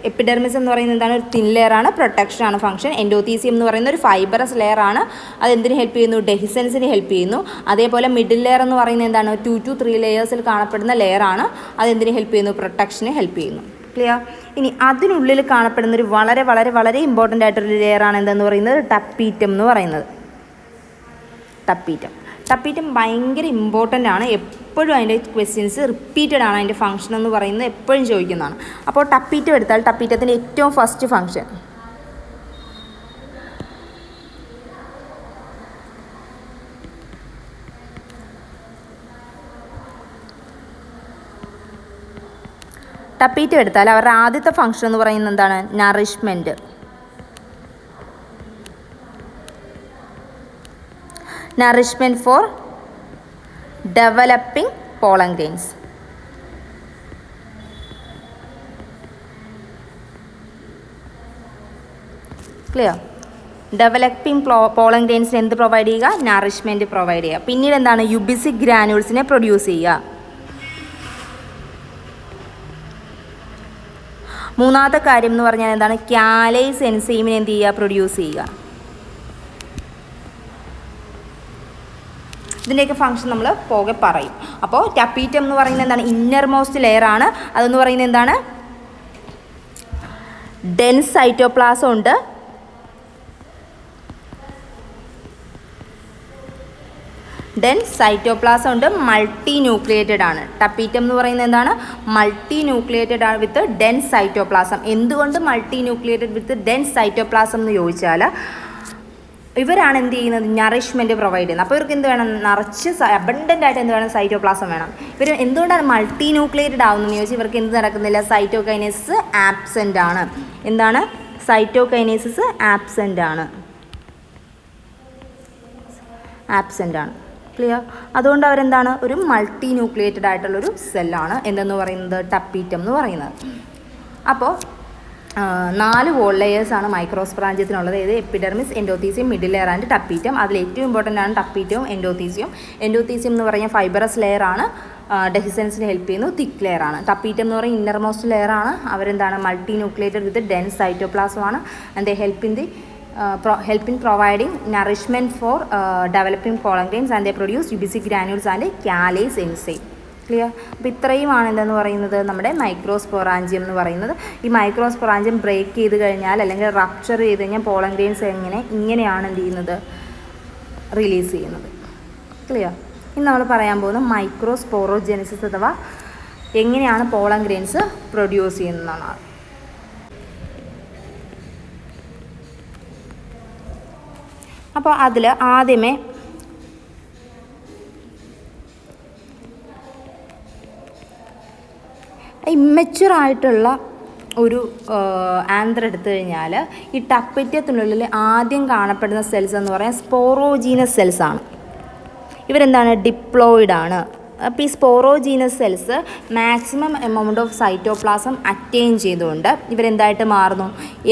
Epidermis എന്ന് പറയുന്നത് എന്താണ്? ഒരു തിൻ ലെയറാണ്, പ്രൊട്ടക്ഷനാണ് ഫങ്ഷൻ. എൻഡോത്തീസിയം എന്ന് പറയുന്ന ഒരു ഫൈബറസ് ലെയറാണ്. അതെന്തിന് ഹെൽപ്പ് ചെയ്യുന്നു? ഡെഹിസൻസിന് ഹെൽപ്പ് ചെയ്യുന്നു. അതേപോലെ മിഡിൽ ലെയർ എന്ന് പറയുന്നത് എന്താണ്? 2 to 3 ലെയേഴ്സിൽ കാണപ്പെടുന്ന ലെയറാണ്. അതെന്തിന് ഹെൽപ്പ് ചെയ്യുന്നു? പ്രൊട്ടക്ഷന് ഹെൽപ്പ് ചെയ്യുന്നു. ക്ലിയർ? ഇനി അതിനുള്ളിൽ കാണപ്പെടുന്നൊരു വളരെ വളരെ വളരെ ഇമ്പോർട്ടൻ്റ് ആയിട്ടൊരു ലെയറാണ് എന്തെന്ന് പറയുന്നത്? ടപ്പീറ്റം എന്ന് പറയുന്നത്. ടപ്പീറ്റം ഭയങ്കര ഇമ്പോർട്ടൻ്റ് ആണ്. എപ്പോഴും അതിൻ്റെ ക്വസ്റ്റ്യൻസ് റിപ്പീറ്റഡ് ആണ്. അതിൻ്റെ ഫംഗ്ഷൻ എന്ന് പറയുന്നത് എപ്പോഴും ചോദിക്കുന്നതാണ്. അപ്പോൾ ടപ്പീറ്റം എടുത്താൽ ടപ്പീറ്റത്തിൻ്റെ ഏറ്റവും ഫസ്റ്റ് ഫംഗ്ഷൻ ടപ്പീറ്റം എടുത്താൽ അവരുടെ ആദ്യത്തെ ഫംഗ്ഷൻ എന്ന് പറയുന്നത് എന്താണ്? Nourishment for developing pollen grains. Clear? Developing pollen ഗ്രെയിൻസിന് എന്ത് പ്രൊവൈഡ് ചെയ്യുക? നറിഷ്മെൻറ്റ് പ്രൊവൈഡ് ചെയ്യുക. പിന്നീട് എന്താണ്? യുബിസിക് ഗ്രാനുൾസിനെ പ്രൊഡ്യൂസ് ചെയ്യുക. മൂന്നാമത്തെ കാര്യം എന്ന് പറഞ്ഞാൽ എന്താണ്? കാലേസ് എൻസൈമിനെ എന്ത് ചെയ്യുക? പ്രൊഡ്യൂസ് ചെയ്യുക. ഇതിൻ്റെയൊക്കെ ഫംഗ്ഷൻ നമ്മൾ പോകെ പറയും. അപ്പോൾ ടപ്പീറ്റം എന്ന് പറയുന്നത് എന്താണ്? ഇന്നർ മോസ്റ്റ് ലെയറാണ്. അതെന്ന് പറയുന്നത് എന്താണ്? ഡെൻസ് സൈറ്റോപ്ലാസം ഉണ്ട്. മൾട്ടി ന്യൂക്ലിയേറ്റഡ് ആണ്. ടപ്പീറ്റം എന്ന് പറയുന്നത് എന്താണ്? മൾട്ടി ന്യൂക്ലിയേറ്റഡ് ആണ് വിത്ത് ഡെൻസ് സൈറ്റോപ്ലാസം. എന്തുകൊണ്ട് multi nucleated with dense cytoplasm എന്ന് ചോദിച്ചാൽ ഇവരാണ് എന്ത് ചെയ്യുന്നത്? നറിഷ്മെൻറ്റ് പ്രൊവൈഡ് ചെയ്യുന്നത്. അപ്പോൾ ഇവർക്ക് എന്ത് വേണം? നിറച്ച് അബണ്ടൻ്റ് ആയിട്ട് എന്ത് വേണം? സൈറ്റോപ്ലാസം വേണം. ഇവർ എന്തുകൊണ്ടാണ് മൾട്ടി ന്യൂക്ലിയേറ്റഡ് ആവുന്നതെന്ന് ചോദിച്ചാൽ ഇവർക്ക് എന്ത് നടക്കുന്നില്ല? സൈറ്റോകൈനേസിസ് ആബ്സെൻ്റ് ആണ്. എന്താണ്? സൈറ്റോകൈനേസിസ് ആബ്സെൻ്റ് ആണ്. ക്ലിയർ? അതുകൊണ്ട് അവരെന്താണ്? ഒരു മൾട്ടി ന്യൂക്ലിയേറ്റഡ് ആയിട്ടുള്ളൊരു സെല്ലാണ് എന്തെന്ന് പറയുന്നത്? ടപ്പീറ്റം എന്ന് പറയുന്നത്. അപ്പോൾ 4 വോൾ ലെയേഴ്സാണ് മൈക്രോസ്പൊറാഞ്ചിയത്തിനുള്ളത്. ഇത് epidermis, endothecium, middle layer and tapetum. അതിൽ ഏറ്റവും ഇമ്പോർട്ടൻ്റ് ആണ് ടപ്പീറ്റവും എൻഡോത്തീസിയം. എൻഡോത്തീസിയം എന്ന് പറഞ്ഞാൽ ഫൈബറസ് ലെയർ ആണ്, ഡെഹിസൻസിന് ഹെൽപ്പ് ചെയ്യുന്നു. തിക്ക് ലെയർ ആണ്. ടപ്പീറ്റം എന്ന് പറയുന്നത് ഇന്നർമോസ്റ്റ് ലെയർ ആണ്. അവരെന്താണ് multi nucleated with dense cytoplasm ആണ്. And they help in providing nourishment for developing pollen grains, and they produce UBC granules and callase enzyme. Clear? അപ്പോൾ ഇത്രയുമാണ് എന്തെന്ന് പറയുന്നത് നമ്മുടെ മൈക്രോസ്പൊറാഞ്ചിയം എന്ന് പറയുന്നത്. ഈ മൈക്രോസ്പൊറാഞ്ചിയം ബ്രേക്ക് ചെയ്ത് കഴിഞ്ഞാൽ അല്ലെങ്കിൽ റപ്ചർ ചെയ്ത് കഴിഞ്ഞാൽ പോളൻ ഗ്രെയിൻസ് ഇങ്ങനെയാണ് എന്ത് ചെയ്യുന്നത്, റിലീസ് ചെയ്യുന്നത്. ക്ലിയർ? ഇന്ന് നമ്മൾ പറയാൻ പോകുന്ന മൈക്രോസ്പോറോജെനിസിസ് അഥവാ എങ്ങനെയാണ് പോളൻ ഗ്രെയിൻസ് പ്രൊഡ്യൂസ് ചെയ്യുന്നതാണ്. അപ്പോൾ അതിൽ ആദ്യമേ ഇമ്മച്വറായിട്ടുള്ള ഒരു ആന്ത്ര് എടുത്തു കഴിഞ്ഞാൽ ഈ ടപ്പീറ്റത്തിനുള്ളിൽ ആദ്യം കാണപ്പെടുന്ന സെൽസ് എന്ന് പറയാൻ സ്പോറോജീനസ് സെൽസ് ആണ്. ഇവരെന്താണ്, ഡിപ്ലോയിഡ് ആണ്. അപ്പോൾ ഈ sporogenous cells maximum amount of cytoplasm attain ചെയ്തുകൊണ്ട് ഇവരെന്തായിട്ട് മാറുന്നു,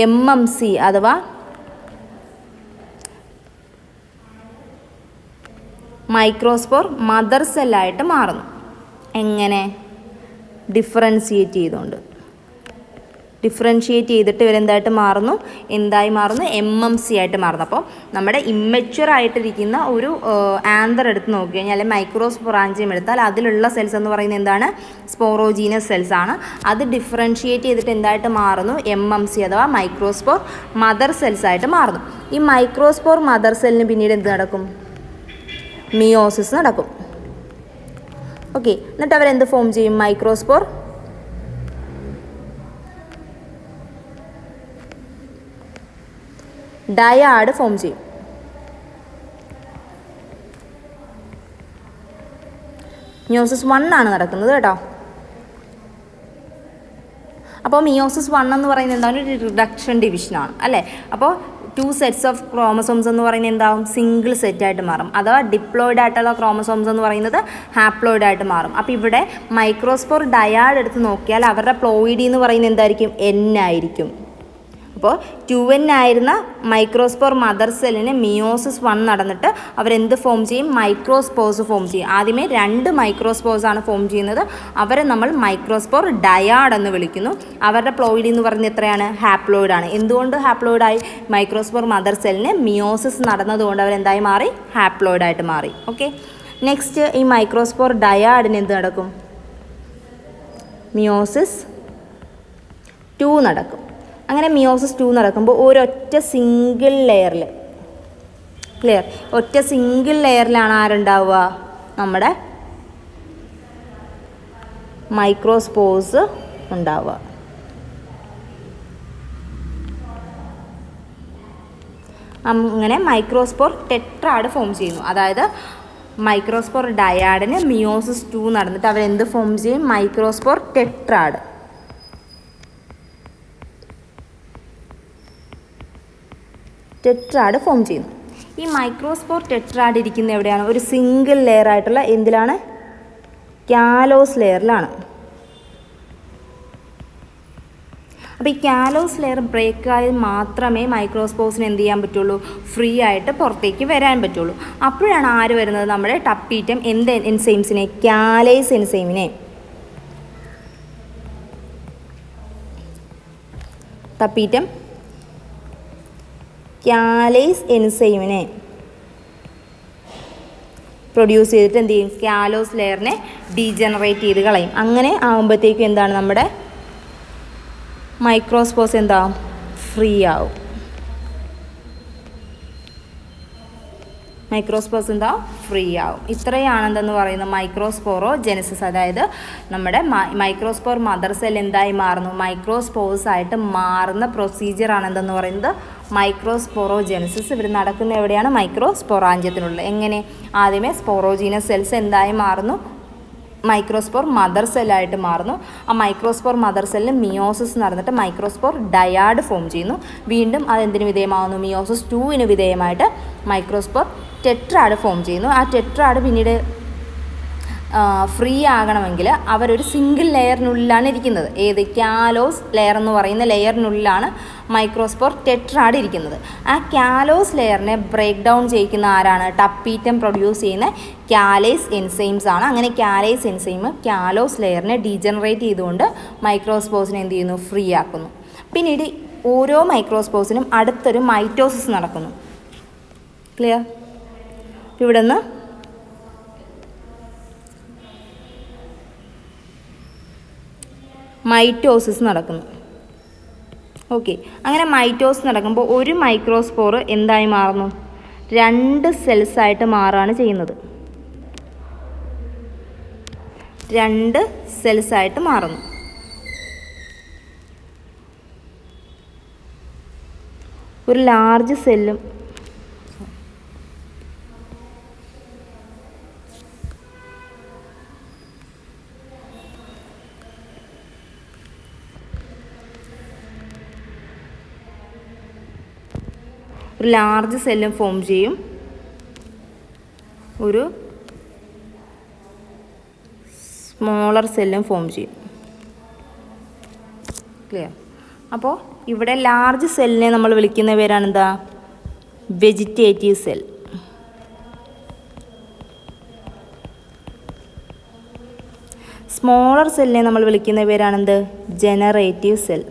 MMC അഥവാ മൈക്രോസ്പോർ മദർ സെല്ലായിട്ട് മാറുന്നു. എങ്ങനെ? ഡിഫറൻഷിയേറ്റ് ചെയ്തിട്ട് ഇവരെന്തായിട്ട് മാറുന്നു, എന്തായി മാറുന്നു, MMC ആയിട്ട് മാറുന്നു. അപ്പോൾ നമ്മുടെ ഇമ്മച്വർ ആയിട്ടിരിക്കുന്ന ഒരു ആന്തർ എടുത്ത് നോക്കി കഴിഞ്ഞാൽ അല്ലെങ്കിൽ മൈക്രോസ്പൊറാഞ്ചിയം എടുത്താൽ അതിലുള്ള സെൽസ് എന്ന് പറയുന്നത് എന്താണ്, സ്പോറോജീനസ് സെൽസ് ആണ്. അത് ഡിഫറൻഷിയേറ്റ് ചെയ്തിട്ട് എന്തായിട്ട് മാറുന്നു, MMC അഥവാ മൈക്രോസ്പോർ മദർ സെൽസ് ആയിട്ട് മാറുന്നു. ഈ മൈക്രോസ്പോർ മദർ സെല്ലിന് പിന്നീട് എന്ത് നടക്കും, മിയോസിസ് നടക്കും. ഓക്കെ, എന്നിട്ട് അവരെന്ത് ഫോം ചെയ്യും, മൈക്രോസ്പോർ ഡയാഡ് ഫോം ചെയ്യും. മിയോസിസ് 1 ആണ് നടക്കുന്നത് കേട്ടോ. അപ്പോൾ മിയോസിസ് 1 എന്ന് പറയുന്നത് എന്താണ്, ഒരു റിഡക്ഷൻ ഡിവിഷനാണ് അല്ലേ. അപ്പോൾ 2 സെറ്റ്സ് ഓഫ് ക്രോമസോംസ് എന്ന് പറയുന്നത് എന്താവും, സിംഗിൾ സെറ്റായിട്ട് മാറും. അഥവാ ഡിപ്ലോയിഡ് ആയിട്ടുള്ള ക്രോമസോംസ് എന്ന് പറയുന്നത് ഹാപ്ലോയിഡ് ആയിട്ട് മാറും. അപ്പോൾ ഇവിടെ മൈക്രോസ്പോർ ഡയാഡ് എടുത്ത് നോക്കിയാൽ അവരുടെ പ്ലോയിഡി എന്ന് പറയുന്നത് എന്തായിരിക്കും, N ആയിരിക്കും. അപ്പോൾ 2N ആയിരുന്ന മൈക്രോസ്പോർ മദർ സെല്ലിന് മിയോസിസ് 1 നടന്നിട്ട് അവരെന്ത് ഫോം ചെയ്യും, മൈക്രോസ്പോർസ് ഫോം ചെയ്യും. ആദ്യമേ 2 മൈക്രോസ്പോർസ് ആണ് ഫോം ചെയ്യുന്നത്. അവരെ നമ്മൾ മൈക്രോസ്പോർ ഡയാഡ് എന്ന് വിളിക്കുന്നു. അവരുടെ പ്ലോയിഡി എന്ന് പറയുന്നത് എത്രയാണ്, ഹാപ്ലോയിഡ് ആണ്. എന്തുകൊണ്ട് ഹാപ്ലോയിഡായി, മൈക്രോസ്പോർ മദർ സെല്ലിന് മിയോസിസ് നടന്നതുകൊണ്ട് അവരെന്തായി മാറി, ഹാപ്ലോയിഡ് ആയിട്ട് മാറി. ഓക്കെ, നെക്സ്റ്റ് ഈ മൈക്രോസ്പോർ ഡയാഡിന് എന്ത് നടക്കും, മിയോസിസ് 2 നടക്കും. അങ്ങനെ മിയോസിസ് 2 നടക്കുമ്പോൾ ഒരൊറ്റ സിംഗിൾ ലെയറിൽ, ക്ലിയർ, ഒറ്റ സിംഗിൾ ലെയറിലാണ് ആരുണ്ടാവുക, നമ്മുടെ മൈക്രോസ്പോർസ് ഉണ്ടാവുക. അങ്ങനെ മൈക്രോസ്പോർ ടെട്രാഡ് ഫോം ചെയ്യുന്നു. അതായത് മൈക്രോസ്പോർ ഡയാഡിന് മിയോസിസ് 2 നടന്നിട്ട് അവരെന്ത് ഫോം ചെയ്യും, മൈക്രോസ്പോർ ടെട്രാഡ്. ടെട്രാഡ് ഫോം ചെയ്യുന്നു. ഈ മൈക്രോസ്പോർ ടെട്രാഡ് ഇരിക്കുന്ന എവിടെയാണ്, ഒരു സിംഗിൾ ലെയർ ആയിട്ടുള്ള എന്തിലാണ്, കാലോസ് ലെയറിലാണ്. അപ്പോൾ ഈ കാലോസ് ലെയർ ബ്രേക്ക് ആയാൽ മാത്രമേ മൈക്രോസ്പോർസിന് എന്ത് ചെയ്യാൻ പറ്റുള്ളൂ, ഫ്രീ ആയിട്ട് പുറത്തേക്ക് വരാൻ പറ്റുള്ളൂ. അപ്പോഴാണ് ആര് വരുന്നത്, നമ്മുടെ ടപ്പീറ്റം എന്ത് എൻസൈംസിനെ, കാലേസ് എൻസൈമിനെ, ടപ്പീറ്റം കാലേസ് എൻസൈമിനെ പ്രൊഡ്യൂസ് ചെയ്തിട്ട് എന്ത് ചെയ്യും, കാലോസ് ലെയറിനെ ഡീജനറേറ്റ് ചെയ്ത് കളയും. അങ്ങനെ ആകുമ്പോഴത്തേക്കും എന്താണ്, നമ്മുടെ മൈക്രോസ്പോർസ് എന്താവും, ഫ്രീ ആവും. മൈക്രോസ്പോർസ് എന്താവും, ഫ്രീ ആവും. ഇത്രയാണ് എന്തെന്ന് പറയുന്നത് മൈക്രോസ്പോറോജെനിസിസ്. അതായത് നമ്മുടെ മൈക്രോസ്പോർ മദർ സെൽ എന്തായി മാറുന്നു, മൈക്രോസ്പോർസ് ആയിട്ട് മാറുന്ന പ്രൊസീജിയറാണ് എന്തെന്ന് പറയുന്നത് മൈക്രോസ്പോറോജെനിസിസ്. ഇവർ നടക്കുന്ന എവിടെയാണ്, മൈക്രോസ്പൊറാഞ്ചിയത്തിനുള്ളിൽ. എങ്ങനെ, ആദ്യമേ സ്പോറോജീനസ് സെൽസ് എന്തായി മാറുന്നു, മൈക്രോസ്പോർ മദർ സെല്ലായിട്ട് മാറുന്നു. ആ മൈക്രോസ്പോർ മദർ സെല്ലിന് മിയോസിസ് നടന്നിട്ട് മൈക്രോസ്പോർ ഡയാഡ് ഫോം ചെയ്യുന്നു. വീണ്ടും അതെന്തിനു വിധേയമാകുന്നു, മിയോസിസ് 2 വിധേയമായിട്ട് മൈക്രോസ്പോർ ടെട്രാഡ് ഫോം ചെയ്യുന്നു. ആ ടെട്രാഡ് പിന്നീട് ഫ്രീ ആകണമെങ്കിൽ അവരൊരു സിംഗിൾ ലെയറിനുള്ളിലാണ് ഇരിക്കുന്നത്. ഏത്? കാലോസ് ലെയർ എന്ന് പറയുന്ന ലെയറിനുള്ളിലാണ് മൈക്രോസ്പോർ ടെട്രാഡ് ഇരിക്കുന്നത്. ആ കാലോസ് ലെയറിനെ ബ്രേക്ക് ഡൗൺ ചെയ്യിക്കുന്ന ആരാണ്? ടപ്പീറ്റം പ്രൊഡ്യൂസ് ചെയ്യുന്ന കാലേസ് എൻസൈംസ് ആണ്. അങ്ങനെ കാലേസ് എൻസൈം കാലോസ് ലെയറിനെ ഡീജനറേറ്റ് ചെയ്തുകൊണ്ട് മൈക്രോസ്പോർസിനെ എന്ത് ചെയ്യുന്നു? ഫ്രീ ആക്കുന്നു. പിന്നീട് ഓരോ മൈക്രോസ്പോർസിനും അടുത്തൊരു മൈറ്റോസിസ് നടക്കുന്നു. ക്ലിയർ? ഇവിടെ നിന്ന് മൈറ്റോസിസ് നടക്കുന്നു. ഓക്കെ, അങ്ങനെ മൈറ്റോസിസ് നടക്കുമ്പോൾ ഒരു മൈക്രോസ്പോർ എന്തായി മാറുന്നു? 2 സെൽസായിട്ട് മാറുകയാണ് ചെയ്യുന്നത്. 2 സെൽസായിട്ട് മാറുന്നു. ഒരു ലാർജ് സെല്ലും ഫോം ചെയ്യും. ഒരു സ്മോളർ സെല്ലും ഫോം ചെയ്യും. ക്ലിയർ? അപ്പോൾ ഇവിടെ ലാർജ് സെല്ലിനെ നമ്മൾ വിളിക്കുന്ന പേരാണ് എന്താ? Vegetative cell. സ്മോളർ സെല്ലിനെ നമ്മൾ വിളിക്കുന്ന പേരാണെന്ത്? Generative cell.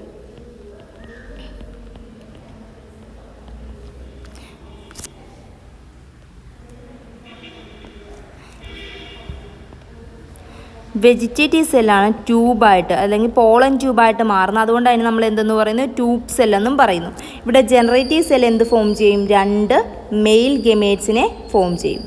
വെജിറ്റേറ്റീവ് സെല്ലാണ് ട്യൂബായിട്ട് അല്ലെങ്കിൽ പോളൻ ട്യൂബായിട്ട് മാറുന്നത്. അതുകൊണ്ട് അതിന് നമ്മൾ എന്തെന്ന് പറയുന്നത്? ട്യൂബ് സെല്ലെന്നും പറയുന്നു. ഇവിടെ ജനറേറ്റീവ് സെൽ എന്ത് ഫോം ചെയ്യും? 2 മെയിൽ ഗമേറ്റ്സിനെ ഫോം ചെയ്യും,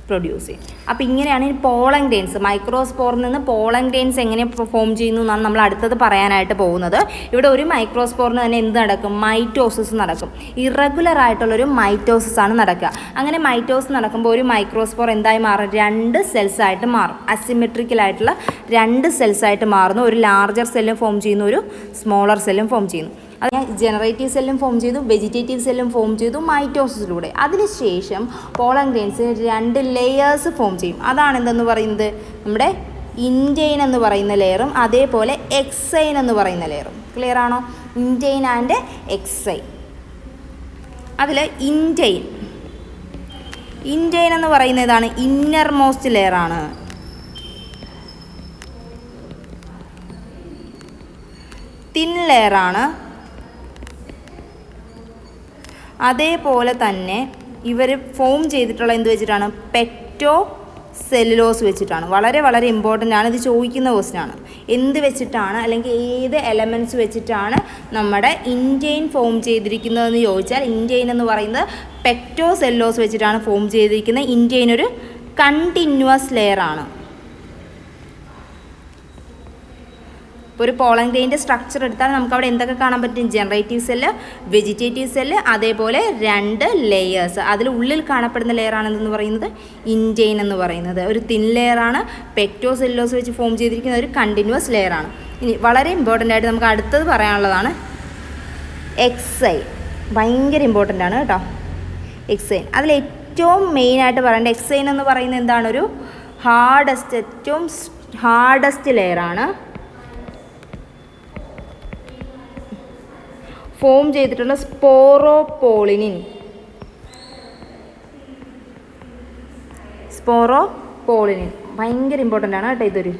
പ്രൊഡ്യൂസ് ചെയ്യും. അപ്പോൾ ഇങ്ങനെയാണ് ഈ പോളൻ ഗ്രെയിൻസ്, മൈക്രോസ്പോറിൽ നിന്ന് പോളൻ ഗ്രെയിൻസ് എങ്ങനെ ഫോം ചെയ്യുന്നു എന്നാണ് നമ്മൾ അടുത്തത് പറയാനായിട്ട് പോകുന്നത്. ഇവിടെ ഒരു മൈക്രോസ്പോറിന് തന്നെ എന്ത് നടക്കും? മൈറ്റോസിസ് നടക്കും. ഇറഗുലർ ആയിട്ടുള്ളൊരു മൈറ്റോസിസ് ആണ് നടക്കുക. അങ്ങനെ മൈറ്റോസിസ് നടക്കുമ്പോൾ ഒരു മൈക്രോസ്പോർ എന്തായി മാറും? 2 സെൽസായിട്ട് മാറും. അസിമെട്രിക്കലായിട്ടുള്ള 2 സെൽസായിട്ട് മാറുന്നു. ഒരു ലാർജർ സെല്ലും ഫോം ചെയ്യുന്നു, ഒരു സ്മോളർ സെല്ലും ഫോം ചെയ്യുന്നു. അത് ജനറേറ്റീവ് സെല്ലും ഫോം ചെയ്തു, വെജിറ്റേറ്റീവ് സെല്ലും ഫോം ചെയ്തു മൈറ്റോസിസിലൂടെ. അതിനുശേഷം പോളൻ ഗ്രെയിൻസിന് 2 ലെയേഴ്സ് ഫോം ചെയ്യും. അതാണ് എന്തെന്ന് പറയുന്നത്? നമ്മുടെ ഇൻറ്റൈൻ എന്ന് പറയുന്ന ലെയറും അതേപോലെ എക്സൈൻ എന്ന് പറയുന്ന ലെയറും. ക്ലിയർ ആണോ? Intine and എക്സൈൻ. അതിൽ ഇൻറ്റൈൻ എന്ന് പറയുന്ന ഇതാണ് ഇന്നർ മോസ്റ്റ് ലെയറാണ്. തിൻ ലെയറാണ്. അതേപോലെ തന്നെ ഇവർ ഫോം ചെയ്തിട്ടുള്ള എന്ത് വെച്ചിട്ടാണ്? പെക്ടോ സെല്ലുലോസ് വെച്ചിട്ടാണ്. വളരെ വളരെ ഇമ്പോർട്ടൻ്റ് ആണ്. ഇത് ചോദിക്കുന്ന ക്വസ്റ്റ്യനാണ്. എന്ത് വെച്ചിട്ടാണ് അല്ലെങ്കിൽ ഏത് എലമെൻറ്റ്സ് വെച്ചിട്ടാണ് നമ്മുടെ ഇൻറ്റൈൻ ഫോം ചെയ്തിരിക്കുന്നതെന്ന് ചോദിച്ചാൽ, ഇൻറ്റൈൻ എന്ന് പറയുന്നത് പെക്ടോ സെല്ലുലോസ് വെച്ചിട്ടാണ് ഫോം ചെയ്തിരിക്കുന്നത്. ഇൻറ്റൈൻ ഒരു കണ്ടിന്യൂവസ് ലെയറാണ്. ഇപ്പോൾ ഒരു പോളൻ ഗ്രെയിൻ്റെ സ്ട്രക്ചർ എടുത്താൽ നമുക്ക് അവിടെ എന്തൊക്കെ കാണാൻ പറ്റും? ജനറേറ്റീവ് സെല്ല്, വെജിറ്റേറ്റീവ് സെല്ല്, അതേപോലെ 2 ലെയേഴ്സ്. അതിൽ ഉള്ളിൽ കാണപ്പെടുന്ന ലെയറാണെന്ന് പറയുന്നത് ഇൻറ്റൈൻ എന്ന് പറയുന്നത്. ഒരു തിൻ ലെയറാണ്. പെക്ടോ സെല്ലുലോസ് വെച്ച് ഫോം ചെയ്തിരിക്കുന്ന ഒരു കണ്ടിന്യൂവസ് ലെയറാണ്. ഇനി വളരെ ഇമ്പോർട്ടൻ്റ് ആയിട്ട് നമുക്ക് അടുത്തത് പറയാനുള്ളതാണ് എക്സൈൻ. ഭയങ്കര ഇമ്പോർട്ടൻ്റ് ആണ് കേട്ടോ എക്സൈൻ. അതിൽ ഏറ്റവും മെയിനായിട്ട് പറയേണ്ട എക്സൈൻ എന്ന് പറയുന്നത് എന്താണ്? ഒരു ഏറ്റവും ഹാർഡസ്റ്റ് ലെയറാണ്. ഫോം ചെയ്തിട്ടുള്ള സ്പോറോപോളിനിൻ ഭയങ്കര ഇമ്പോർട്ടൻ്റ് ആണ് കേട്ടോ.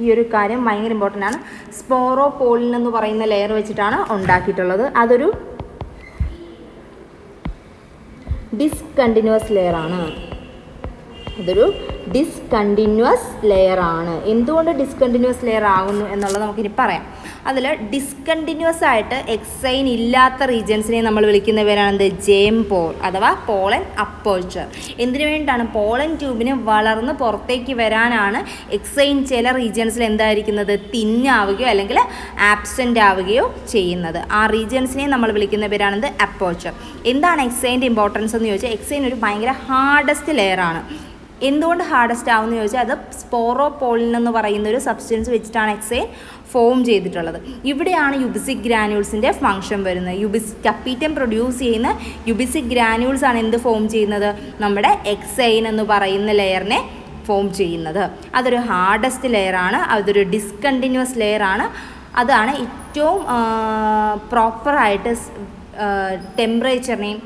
ഈ ഒരു കാര്യം ഭയങ്കര ഇമ്പോർട്ടൻ്റ് ആണ്. സ്പോറോപോളിൻ എന്ന് പറയുന്ന ലെയർ വെച്ചിട്ടാണ് ഉണ്ടാക്കിയിട്ടുള്ളത്. അതൊരു ഡിസ്കണ്ടിന്യൂവസ് ലെയറാണ്. എന്തുകൊണ്ട് ഡിസ്കണ്ടിന്യൂവസ് ലെയർ ആകുന്നു എന്നുള്ളത് നമുക്കിനി പറയാം. അതിൽ ഡിസ്കണ്ടിന്യൂവസ് ആയിട്ട് എക്സൈൻ ഇല്ലാത്ത റീജിയൻസിനെ നമ്മൾ വിളിക്കുന്ന പേരാണ് ജേം പോൾ അഥവാ പോളൻ അപ്പേർച്ചർ. എന്തിനു വേണ്ടിയിട്ടാണ്? പോളൻ ട്യൂബിന് വളർന്ന് പുറത്തേക്ക് വരാനാണ് എക്സൈൻ ചില റീജിയൻസിൽ എന്തായിരിക്കുന്നത്? തിന്നാവുകയോ അല്ലെങ്കിൽ ആബ്സെൻ്റ് ആവുകയോ ചെയ്യുന്നത്. ആ റീജിയൻസിനെ നമ്മൾ വിളിക്കുന്ന പേരാണ് അപ്പേർച്ചർ. എന്താണ് എക്സൈൻ്റെ ഇമ്പോർട്ടൻസ് എന്ന് ചോദിച്ചാൽ, എക്സൈൻ ഒരു ഭയങ്കര ഹാർഡസ്റ്റ് ലെയറാണ്. എന്തുകൊണ്ട് ഹാർഡസ്റ്റ് ആവുമെന്ന് ചോദിച്ചാൽ അത് സ്പോറോപോളിൻ എന്ന് പറയുന്ന ഒരു സബ്സ്റ്റൻസ് വെച്ചിട്ടാണ് എക്സൈൻ ഫോം ചെയ്തിട്ടുള്ളത്. ഇവിടെയാണ് യുബിസിക് ഗ്രാനുൾസിൻ്റെ ഫംഗ്ഷൻ വരുന്നത്. ടപ്പീറ്റം പ്രൊഡ്യൂസ് ചെയ്യുന്ന യുബിസിക് ഗ്രാനുൾസ് ആണ് എന്ത് ഫോം ചെയ്യുന്നത്? നമ്മുടെ എക്സൈൻ എന്ന് പറയുന്ന ലെയറിനെ ഫോം ചെയ്യുന്നത്. അതൊരു ഹാർഡസ്റ്റ് ലെയറാണ്, അതൊരു ഡിസ്കണ്ടിന്യൂസ് ലെയറാണ്. അതാണ് ഏറ്റവും പ്രോപ്പറായിട്ട് ടെമ്പറേച്ചറിനെയും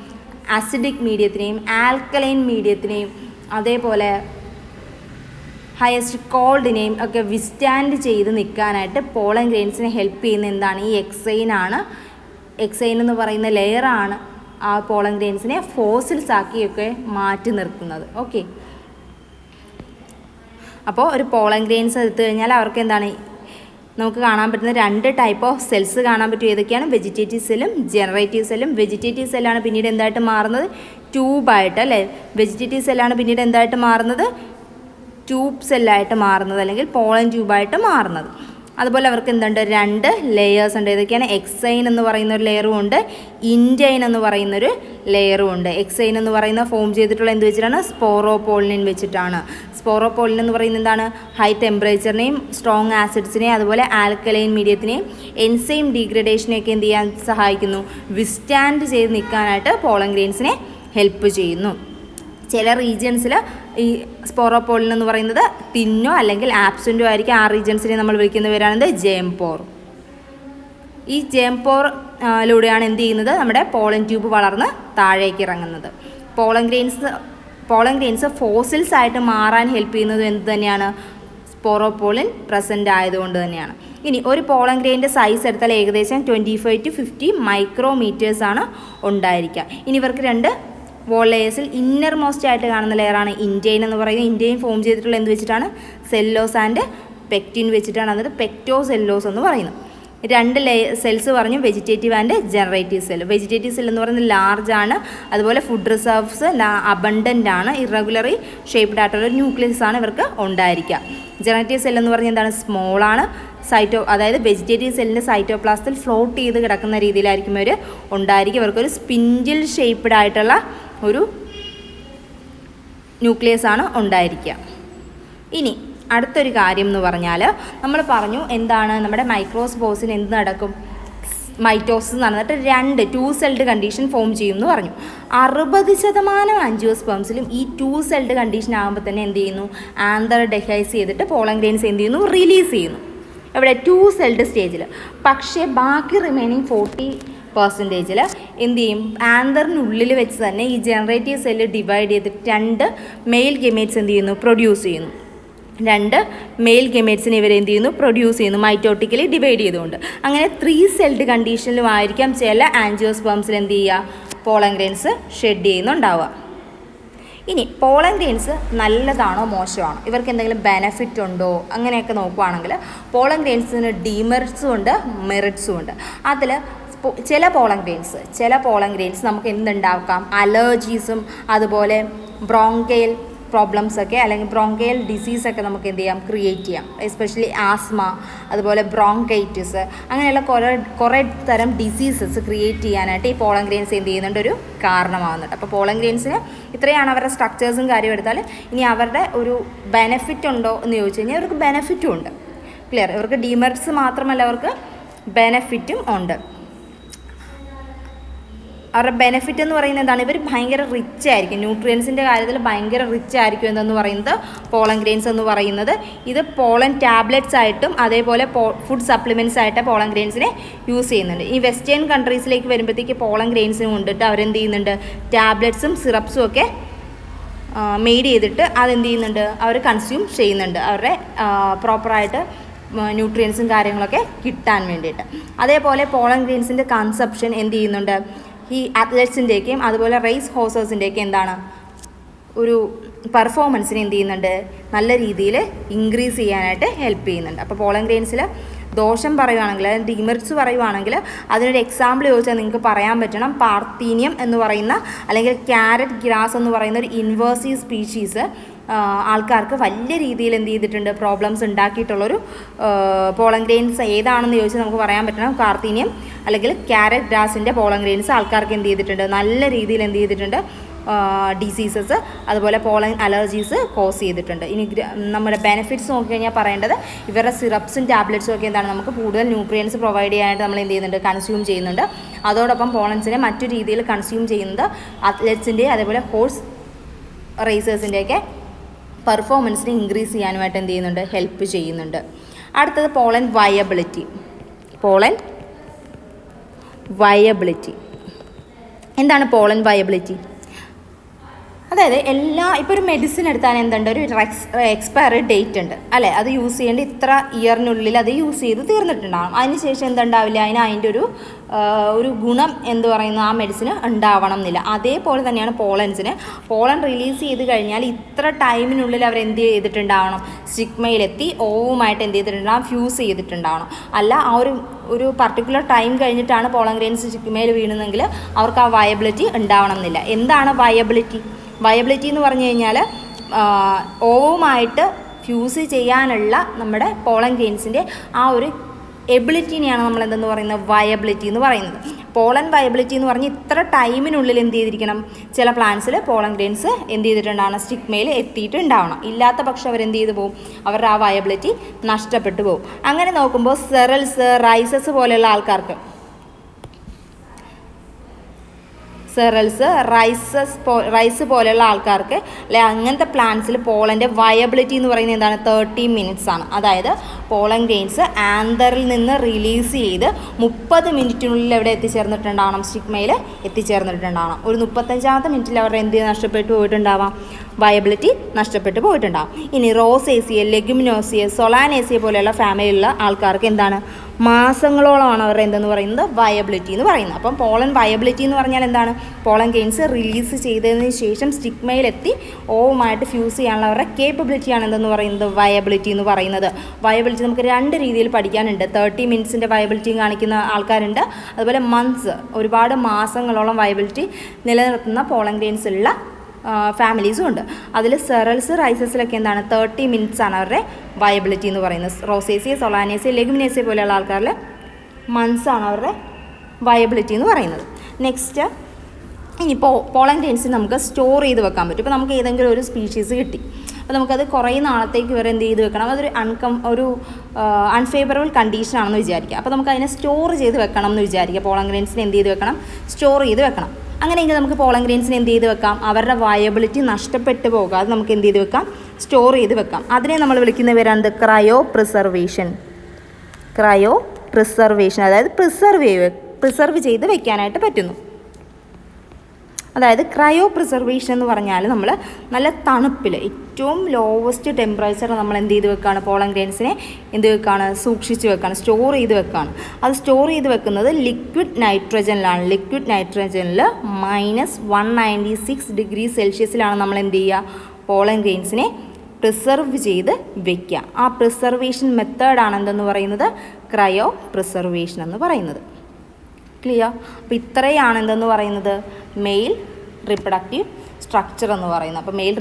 ആസിഡിക് മീഡിയത്തിനെയും ആൽക്കലൈൻ മീഡിയത്തിനെയും അതേപോലെ ഹയസ്റ്റ് കോൾഡിനെയും ഒക്കെ വിസ്റ്റാൻഡ് ചെയ്ത് നിൽക്കാനായിട്ട് പോളൻ ഗ്രെയിൻസിനെ ഹെൽപ്പ് ചെയ്യുന്ന എന്താണ്? ഈ എക്സൈനാണ്. എക്സൈൻ എന്ന് പറയുന്ന ലെയറാണ് ആ പോളൻ ഗ്രെയിൻസിനെ ഫോസിൽസ് ആക്കിയൊക്കെ മാറ്റി നിർത്തുന്നത്. ഓക്കെ, അപ്പോൾ ഒരു പോളൻ ഗ്രെയിൻസ് എടുത്തു കഴിഞ്ഞാൽ അവർക്ക് എന്താണ് നമുക്ക് കാണാൻ പറ്റുന്ന 2 ടൈപ്പ് ഓഫ് സെൽസ് കാണാൻ പറ്റും. ഏതൊക്കെയാണ്? വെജിറ്റേറ്റീവ് സെല്ലും ജനറേറ്റീവ് സെല്ലും. വെജിറ്റേറ്റീവ് സെല്ലാണ് പിന്നീട് എന്തായിട്ട് മാറുന്നത്? ട്യൂബായിട്ട്, അല്ലേ? വെജിറ്റേറ്റീവ് സെല്ലാണ് പിന്നീട് എന്തായിട്ട് മാറുന്നത്? ട്യൂബ് സെല്ലായിട്ട് മാറുന്നത്, അല്ലെങ്കിൽ പോളൻ ട്യൂബായിട്ട് മാറുന്നത്. അതുപോലെ അവർക്ക് എന്തുണ്ട്? 2 ലെയേഴ്സ് ഉണ്ട്. ഏതൊക്കെയാണ്? എക്സൈൻ എന്ന് പറയുന്ന ഒരു ലെയറും ഉണ്ട്, ഇൻറ്റൈൻ എന്ന് പറയുന്നൊരു ലെയറും ഉണ്ട്. എക്സൈൻ എന്ന് പറയുന്ന ഫോം ചെയ്തിട്ടുള്ള എന്ത് വെച്ചിട്ടാണ്? സ്പോറോപോളിൻ വെച്ചിട്ടാണ്. സ്പോറോപോളിൻ എന്ന് പറയുന്നത് എന്താണ്? ഹൈ ടെമ്പറേച്ചറിനെയും സ്ട്രോങ് ആസിഡ്സിനെയും അതുപോലെ ആൽക്കലൈൻ മീഡിയത്തിനെയും എൻസൈം ഡീഗ്രഡേഷനെയൊക്കെ എന്ത് ചെയ്യാൻ സഹായിക്കുന്നു? വിസ്റ്റാൻഡ് ചെയ്ത് നിൽക്കാനായിട്ട് പോളൻ ഗ്രെയിൻസിനെ ഹെൽപ്പ് ചെയ്യുന്നു. ചില റീജിയൻസിൽ ഈ സ്പോറോപോളിൻ എന്ന് പറയുന്നത് തിന്നോ അല്ലെങ്കിൽ ആബ്സെൻറ്റോ ആയിരിക്കും. ആ റീജിയൻസിനെ നമ്മൾ വിളിക്കുന്ന പേരാണ് ജേംപോർ. ഈ ജേംപോറിലൂടെയാണ് എന്ത് ചെയ്യുന്നത്? നമ്മുടെ പോളൻ ട്യൂബ് വളർന്ന് താഴേക്ക് ഇറങ്ങുന്നത്. പോളൻ ഗ്രെയിൻസ് ഫോസിൽസ് ആയിട്ട് മാറാൻ ഹെൽപ്പ് ചെയ്യുന്നത് എന്ത് തന്നെയാണ്? സ്പോറോപോളിൻ പ്രസൻ്റ് ആയതുകൊണ്ട് തന്നെയാണ്. ഇനി ഒരു പോളൻ ഗ്രെയിൻ്റെ സൈസ് എടുത്താൽ ഏകദേശം 25 to 50 മൈക്രോമീറ്റേഴ്സാണ് ഉണ്ടായിരിക്കുക. ഇനി ഇവർക്ക് 2 വോൾ ലെയേഴ്സിൽ ഇന്നർ മോസ്റ്റ് ആയിട്ട് കാണുന്ന ലെയറാണ് ഇൻറ്റൈൻ എന്ന് പറയുന്നത്. ഇൻറ്റൈൻ ഫോം ചെയ്തിട്ടുള്ള എന്ത് വെച്ചിട്ടാണ്? സെല്ലോസ് ആൻഡ് പെക്റ്റിൻ വെച്ചിട്ടാണ്. അതായത് പെക്ടോ സെല്ലോസ് എന്ന് പറയുന്നത്. 2 സെൽസ് പറഞ്ഞു, vegetative and generative cell. Vegetative cell എന്ന് പറയുന്നത് ലാർജ് ആണ്, അതുപോലെ ഫുഡ് റിസർവ്സ് അബണ്ടൻ്റ് ആണ്, ഇറഗുലറി ഷേപ്ഡ് ആയിട്ടുള്ള ന്യൂക്ലിയസ് ആണ് ഇവർക്ക് ഉണ്ടായിരിക്കുക. ജനറേറ്റീവ് സെൽ എന്ന് പറഞ്ഞാൽ എന്താണ്? സ്മോൾ ആണ്. അതായത് വെജിറ്റേറ്റീവ് സെല്ലിൻ്റെ സൈറ്റോപ്ലാസത്തിൽ ഫ്ലോട്ട് ചെയ്ത് കിടക്കുന്ന രീതിയിലായിരിക്കും ഇവർ ഉണ്ടായിരിക്കും. ഇവർക്കൊരു സ്പിൻഡിൽ ഷേപ്ഡ് ആയിട്ടുള്ള ഒരു ന്യൂക്ലിയസ് ആണ് ഉണ്ടായിരിക്കുക. ഇനി അടുത്തൊരു കാര്യം എന്ന് പറഞ്ഞാൽ നമ്മൾ പറഞ്ഞു എന്താണ്? നമ്മുടെ മൈക്രോസ്പോസിന് എന്ത് നടക്കും? മൈറ്റോസിസ് നടന്നിട്ട് 2 സെൽഡ് കണ്ടീഷൻ ഫോം ചെയ്യും എന്ന് പറഞ്ഞു. 60% ആൻജിയോസ്പേംസിലും ഈ 2 സെൽഡ് കണ്ടീഷൻ ആകുമ്പോൾ തന്നെ എന്ത് ചെയ്യുന്നു? ആന്തർ ഡെഹൈസ് ചെയ്തിട്ട് പോളൻ ഗ്രെയിൻസ് എന്ത് ചെയ്യുന്നു? റിലീസ് ചെയ്യുന്നു. ഇവിടെ 2 സെൽഡ് സ്റ്റേജിൽ. പക്ഷേ ബാക്കി റിമൈനിങ് 40% എന്ത് ചെയ്യും? ആന്തറിനുള്ളിൽ വെച്ച് തന്നെ ഈ ജനറേറ്റീവ് സെല്ല് ഡിവൈഡ് ചെയ്തിട്ട് 2 മെയിൽ ഗെമേറ്റ്സ് എന്ത് ചെയ്യുന്നു? പ്രൊഡ്യൂസ് ചെയ്യുന്നു. 2 മെയിൽ ഗെമേറ്റ്സിനെ ഇവർ എന്ത് ചെയ്യുന്നു? പ്രൊഡ്യൂസ് ചെയ്യുന്നു, മൈറ്റോട്ടിക്കലി ഡിവൈഡ് ചെയ്തുകൊണ്ട്. അങ്ങനെ 3 സെൽഡ് കണ്ടീഷനിലും ആയിരിക്കാം ചില ആൻജിയോസ്പേംസിൽ എന്ത് ചെയ്യുക? പോളൻ ഗ്രെയിൻസ് ഷെഡ് ചെയ്യുന്നുണ്ടാവുക. ഇനി പോളൻ ഗ്രെയിൻസ് നല്ലതാണോ മോശമാണോ? ഇവർക്ക് എന്തെങ്കിലും ബെനഫിറ്റ് ഉണ്ടോ? അങ്ങനെയൊക്കെ നോക്കുവാണെങ്കിൽ പോളൻ ഗ്രെയിൻസിന് ഡീമെറിറ്റ്സും ഉണ്ട്, മെറിറ്റ്സും ഉണ്ട്. അതിൽ ചില പോളൻ ഗ്രെയിൻസ് നമുക്ക് എന്തുണ്ടാക്കാം? അലർജീസും അതുപോലെ ബ്രോങ്കെയിൽ പ്രോബ്ലംസൊക്കെ അല്ലെങ്കിൽ ബ്രോങ്കെയിൽ ഡിസീസൊക്കെ നമുക്ക് എന്ത് ചെയ്യാം? ക്രിയേറ്റ് ചെയ്യാം. എസ്പെഷ്യലി ആസ്മ, അതുപോലെ ബ്രോങ്കൈറ്റിസ്, അങ്ങനെയുള്ള കുറേ തരം ഡിസീസസ് ക്രിയേറ്റ് ചെയ്യാനായിട്ട് ഈ പോളൻ ഗ്രെയിൻസ് എന്ത് ചെയ്യുന്നുണ്ട്? ഒരു കാരണമാകുന്നുണ്ട്. അപ്പോൾ പോളൻ ഗ്രെയിൻസിന് ഇത്രയാണ് അവരുടെ സ്ട്രക്ചേഴ്സും കാര്യം എടുത്താൽ. ഇനി അവരുടെ ഒരു ബെനഫിറ്റ് ഉണ്ടോ എന്ന് ചോദിച്ചു കഴിഞ്ഞാൽ അവർക്ക് ബെനഫിറ്റും ഉണ്ട്. ക്ലിയർ? ഇവർക്ക് ഡിമെറിറ്റ്സ് മാത്രമല്ല, അവർക്ക് ബെനഫിറ്റും ഉണ്ട്. അവരുടെ ബെനിഫിറ്റ് എന്ന് പറയുന്നത് എന്താണ്? ഇവർ ഭയങ്കര റിച്ച് ആയിരിക്കും, ന്യൂട്രിയൻസിൻ്റെ കാര്യത്തിൽ ഭയങ്കര റിച്ച് ആയിരിക്കും എന്തെന്ന് പറയുന്നത് പോളൻ ഗ്രെയിൻസ് എന്ന് പറയുന്നത്. ഇത് പോളൻ ടാബ്ലറ്റ്സ് ആയിട്ടും അതേപോലെ ഫുഡ് സപ്ലിമെൻറ്റ്സ് ആയിട്ട് പോളൻ ഗ്രെയിൻസിനെ യൂസ് ചെയ്യുന്നുണ്ട്. ഈ വെസ്റ്റേൺ കൺട്രീസിലേക്ക് വരുമ്പോഴത്തേക്ക് പോളൻ ഗ്രെയിൻസിന് കൊണ്ടിട്ട് അവരെന്ത് ചെയ്യുന്നുണ്ട്? ടാബ്ലറ്റ്സും സിറപ്സും ഒക്കെ മെയ്ഡ് ചെയ്തിട്ട് അതെന്ത് ചെയ്യുന്നുണ്ട്? അവർ കൺസ്യൂം ചെയ്യുന്നുണ്ട്, അവരുടെ പ്രോപ്പറായിട്ട് ന്യൂട്രിയൻസും കാര്യങ്ങളൊക്കെ കിട്ടാൻ വേണ്ടിയിട്ട്. അതേപോലെ പോളൻ ഗ്രെയിൻസിൻ്റെ കൺസപ്ഷൻ എന്ത് ചെയ്യുന്നുണ്ട്? ഈ അത്ലറ്റ്സിൻ്റെയൊക്കെയും അതുപോലെ റേസ് ഹോഴ്സേഴ്സിൻ്റെയൊക്കെ എന്താണ് ഒരു പെർഫോമൻസിനെ എന്ത് ചെയ്യുന്നുണ്ട്? നല്ല രീതിയിൽ ഇൻക്രീസ് ചെയ്യാനായിട്ട് ഹെൽപ്പ് ചെയ്യുന്നുണ്ട്. അപ്പോൾ പോളൻ ഗ്രെയിൻസിൽ ദോഷം പറയുവാണെങ്കിൽ, ഡിമെറിറ്റ്സ് പറയുവാണെങ്കിൽ അതിനൊരു എക്സാമ്പിൾ ചോദിച്ചാൽ നിങ്ങൾക്ക് പറയാൻ പറ്റണം. പാർത്തീനിയം എന്ന് പറയുന്ന അല്ലെങ്കിൽ ക്യാരറ്റ് ഗ്രാസ് എന്ന് പറയുന്ന ഒരു ഇൻവേസീവ് സ്പീഷീസ് ആൾക്കാർക്ക് വലിയ രീതിയിൽ എന്ത് ചെയ്തിട്ടുണ്ട്? പ്രോബ്ലംസ് ഉണ്ടാക്കിയിട്ടുള്ളൊരു പോളൻ ഗ്രെയിൻസ് ഏതാണെന്ന് ചോദിച്ചാൽ നമുക്ക് പറയാൻ പറ്റണം. പാർത്തീനിയം അല്ലെങ്കിൽ ക്യാരറ്റ് ഗ്രാസിൻ്റെ പോളൻ ഗ്രെയിൻസ് ആൾക്കാർക്ക് എന്ത് ചെയ്തിട്ടുണ്ട്? നല്ല രീതിയിൽ എന്ത് ചെയ്തിട്ടുണ്ട്? ഡിസീസസ് അതുപോലെ പോളൻ അലർജീസ് കോസ് ചെയ്തിട്ടുണ്ട്. ഇനി നമ്മുടെ ബെനിഫിറ്റ്സ് നോക്കിക്കഴിഞ്ഞാൽ പറയേണ്ടത് ഇവരുടെ സിറപ്സും ടാബ്ലറ്റ്സും ഒക്കെ എന്താണ് നമുക്ക് കൂടുതൽ ന്യൂട്രിയൻസ് പ്രൊവൈഡ് ചെയ്യാനായിട്ട് നമ്മൾ എന്ത് ചെയ്യുന്നുണ്ട്, കൺസ്യൂം ചെയ്യുന്നുണ്ട്. അതോടൊപ്പം പോളൻസിനെ മറ്റു രീതിയിൽ കൺസ്യൂം ചെയ്യുന്നത് അത്ലറ്റ്സിൻ്റെ അതേപോലെ ഹോഴ്സ് റേസേഴ്സിൻ്റെയൊക്കെ പെർഫോമൻസിനെ ഇൻക്രീസ് ചെയ്യാനുമായിട്ട് എന്ത് ചെയ്യുന്നുണ്ട്, ഹെൽപ്പ് ചെയ്യുന്നുണ്ട്. അടുത്തത് പോളൻ വയബിലിറ്റി. എന്താണ് പോളൻ വയബിലിറ്റി? അതായത് ഇപ്പോൾ ഒരു മെഡിസിൻ എടുത്താൽ എന്തുണ്ട്, ഒരു എക്സ്പയറി ഡേറ്റ് ഉണ്ട് അല്ലേ, അത് യൂസ് ചെയ്യേണ്ട ഇത്ര ഇയറിനുള്ളിൽ അത് യൂസ് ചെയ്ത് തീർന്നിട്ടുണ്ടാകും. അതിനുശേഷം എന്തുണ്ടാവില്ല, അതിൻ്റെ ഒരു ഗുണം എന്ന് പറയുന്ന ആ മെഡിസിന് ഉണ്ടാവണം എന്നില്ല. അതേപോലെ തന്നെയാണ് പോളൻ റിലീസ് ചെയ്ത് കഴിഞ്ഞാൽ ഇത്ര ടൈമിനുള്ളിൽ അവർ എന്ത് ചെയ്തിട്ടുണ്ടാവണം, സ്റ്റിഗ്മയിലെത്തി ഓവുമായിട്ട് എന്ത് ചെയ്തിട്ടുണ്ടാവണം, ഫ്യൂസ് ചെയ്തിട്ടുണ്ടാവണം. അല്ല ആ ഒരു പർട്ടിക്കുലർ ടൈം കഴിഞ്ഞിട്ടാണ് പോളൻ ഗ്രെയിൻസ് സ്റ്റിഗ്മയിൽ വീണുന്നെങ്കിൽ അവർക്ക് ആ വയബിലിറ്റി ഉണ്ടാവണം എന്നില്ല. എന്താണ് വയബിലിറ്റി എന്ന് പറഞ്ഞു കഴിഞ്ഞാൽ ഓവുമായിട്ട് ഫ്യൂസ് ചെയ്യാനുള്ള നമ്മുടെ പോളൻ ഗ്രെയിൻസിൻ്റെ ആ ഒരു എബിലിറ്റിനെയാണ് നമ്മൾ എന്തെന്ന് പറയുന്നത്, വയബിലിറ്റി എന്ന് പറയുന്നത്. പോളൻ വയബിലിറ്റി എന്ന് പറഞ്ഞാൽ ഇത്ര ടൈമിനുള്ളിൽ എന്ത് ചെയ്തിരിക്കണം, ചില പ്ലാന്റ്സിൽ പോളൻ ഗ്രെയിൻസ് എന്ത് ചെയ്തിട്ടുണ്ടാവണം, സ്റ്റിഗ്മയിൽ എത്തിയിട്ടുണ്ടാവണം. ഇല്ലാത്ത പക്ഷം അവരെന്ത് ചെയ്തു പോകും, അവരുടെ ആ വയബിലിറ്റി നഷ്ടപ്പെട്ടു പോകും. അങ്ങനെ നോക്കുമ്പോൾ സെറൽസ്, റൈസസ് പോലെയുള്ള ആൾക്കാർക്ക് റൈസ് പോലെയുള്ള ആൾക്കാർക്ക് അല്ലെ അങ്ങനത്തെ പ്ലാന്റ്സിൽ പോളൻ്റെ വയബിലിറ്റി എന്ന് പറയുന്നത് എന്താണ്, 30 minutes ആണ്. അതായത് പോളൻ ഗ്രെയിൻസ് ആന്തറിൽ നിന്ന് റിലീസ് ചെയ്ത് 30 മിനിറ്റിനുള്ളിൽ എവിടെ എത്തിച്ചേർന്നിട്ടുണ്ടാവണം, സ്റ്റിഗ്മയിൽ എത്തിച്ചേർന്നിട്ടുണ്ടാവണം. ഒരു 35ാമത്തെ മിനിറ്റിൽ അവരുടെ എന്ത് നഷ്ടപ്പെട്ടു പോയിട്ടുണ്ടാവാം, വയബിലിറ്റി നഷ്ടപ്പെട്ടു പോയിട്ടുണ്ടാകും. ഇനി റോസേസിയ, ലെഗുമിനോസിയ, സൊളാനേസിയ പോലെയുള്ള ഫാമിലിയിലുള്ള ആൾക്കാർക്ക് എന്താണ്, മാസങ്ങളോളമാണ് അവരുടെ എന്തെന്ന് പറയുന്നത്, വയബിലിറ്റി എന്ന് പറയുന്നത്. അപ്പം പോളൻ വയബിലിറ്റി എന്ന് പറഞ്ഞാൽ എന്താണ്, പോളൻ ഗ്രെയിൻസ് റിലീസ് ചെയ്തതിന് ശേഷം സ്റ്റിഗ്മയിലെത്തി ഓവുമായിട്ട് ഫ്യൂസ് ചെയ്യാനുള്ള അവരുടെ കേപ്പബിലിറ്റിയാണ് എന്തെന്ന് പറയുന്നത്, വയബിലിറ്റി എന്ന് പറയുന്നത്. വയബിലിറ്റി നമുക്ക് 2 രീതിയിൽ പഠിക്കാനുണ്ട്. 30 മിനിറ്റ്സിൻ്റെ വയബിലിറ്റിയും കാണിക്കുന്ന ആൾക്കാരുണ്ട്, അതുപോലെ ഒരുപാട് മാസങ്ങളോളം വയബിലിറ്റി നിലനിർത്തുന്ന പോളൻ ഗ്രെയിൻസ് ഉള്ള ഫാമിലീസും ഉണ്ട്. അതിൽ സെറൽസ്, റൈസസിലൊക്കെ എന്താണ് 30 minutes ആണ് അവരുടെ വയബിലിറ്റി എന്ന് പറയുന്നത്. റോസേസിയ, സൊളാനേസിയ, ലെഗുമിനേസിയ പോലെയുള്ള ആൾക്കാരിൽ മന്ത്സ് ആണ് അവരുടെ വയബിലിറ്റി എന്ന് പറയുന്നത്. നെക്സ്റ്റ് ഇനിയിപ്പോൾ പോളൻ ഗ്രെയിൻസ് നമുക്ക് സ്റ്റോർ ചെയ്ത് വെക്കാൻ പറ്റും. ഇപ്പോൾ നമുക്ക് ഏതെങ്കിലും ഒരു സ്പീഷീസ് കിട്ടി, അപ്പോൾ നമുക്കത് കുറേ നാളത്തേക്ക് വരെ എന്ത് ചെയ്ത് വെക്കണം, അതൊരു അൺഫേവറബിൾ കണ്ടീഷനാണെന്ന് വിചാരിക്കുക. അപ്പോൾ നമുക്ക് അതിനെ സ്റ്റോർ ചെയ്ത് വെക്കണം എന്ന് വിചാരിക്കുക. പോളൻ ഗ്രെയിൻസിനെ എന്ത് ചെയ്ത് വെക്കണം, സ്റ്റോർ ചെയ്ത് വെക്കണം. അങ്ങനെയെങ്കിൽ നമുക്ക് പോളൻ ഗ്രെയിൻസിനെ എന്ത് ചെയ്ത് വെക്കാം, അവരുടെ വയബിലിറ്റി നഷ്ടപ്പെട്ടു പോകാതെ നമുക്ക് എന്ത് ചെയ്ത് വെക്കാം, സ്റ്റോർ ചെയ്ത് വെക്കാം. അതിനെ നമ്മൾ വിളിക്കുന്ന പേരാണ് ക്രയോ പ്രിസർവേഷൻ. അതായത് പ്രിസർവ് ചെയ്ത് വെക്കാനായിട്ട് പറ്റുന്നു. അതായത് ക്രയോ പ്രിസർവേഷൻ എന്ന് പറഞ്ഞാൽ നമ്മൾ നല്ല തണുപ്പിൽ ഏറ്റവും ലോവസ്റ്റ് ടെമ്പറേച്ചർ നമ്മൾ എന്ത് ചെയ്ത് വെക്കുകയാണ്, പോളൻ ഗ്രെയിൻസിനെ എന്ത് വെക്കുകയാണ്, സൂക്ഷിച്ച് വെക്കുകയാണ്, സ്റ്റോർ ചെയ്ത് വെക്കുകയാണ്. അത് സ്റ്റോർ ചെയ്ത് വെക്കുന്നത് ലിക്വിഡ് നൈട്രജനിലാണ്. ലിക്വിഡ് നൈട്രജനിൽ -196 degree Celsius നമ്മൾ എന്ത് ചെയ്യുക, പോളൻ ഗ്രെയിൻസിനെ പ്രിസർവ് ചെയ്ത് വെക്കുക. ആ പ്രിസർവേഷൻ മെത്തേഡാണ് എന്തെന്ന് പറയുന്നത്, ക്രയോ പ്രിസർവേഷൻ എന്ന് പറയുന്നത്. ക്ലിയർ? അപ്പോൾ ഇത്രയാണ് എന്തെന്ന് പറയുന്നത്, മെയിൽ റിപ്രൊഡക്റ്റീവ് സ്ട്രക്ചർ എന്ന് പറയുന്നത്. അപ്പോൾ മെയിൽ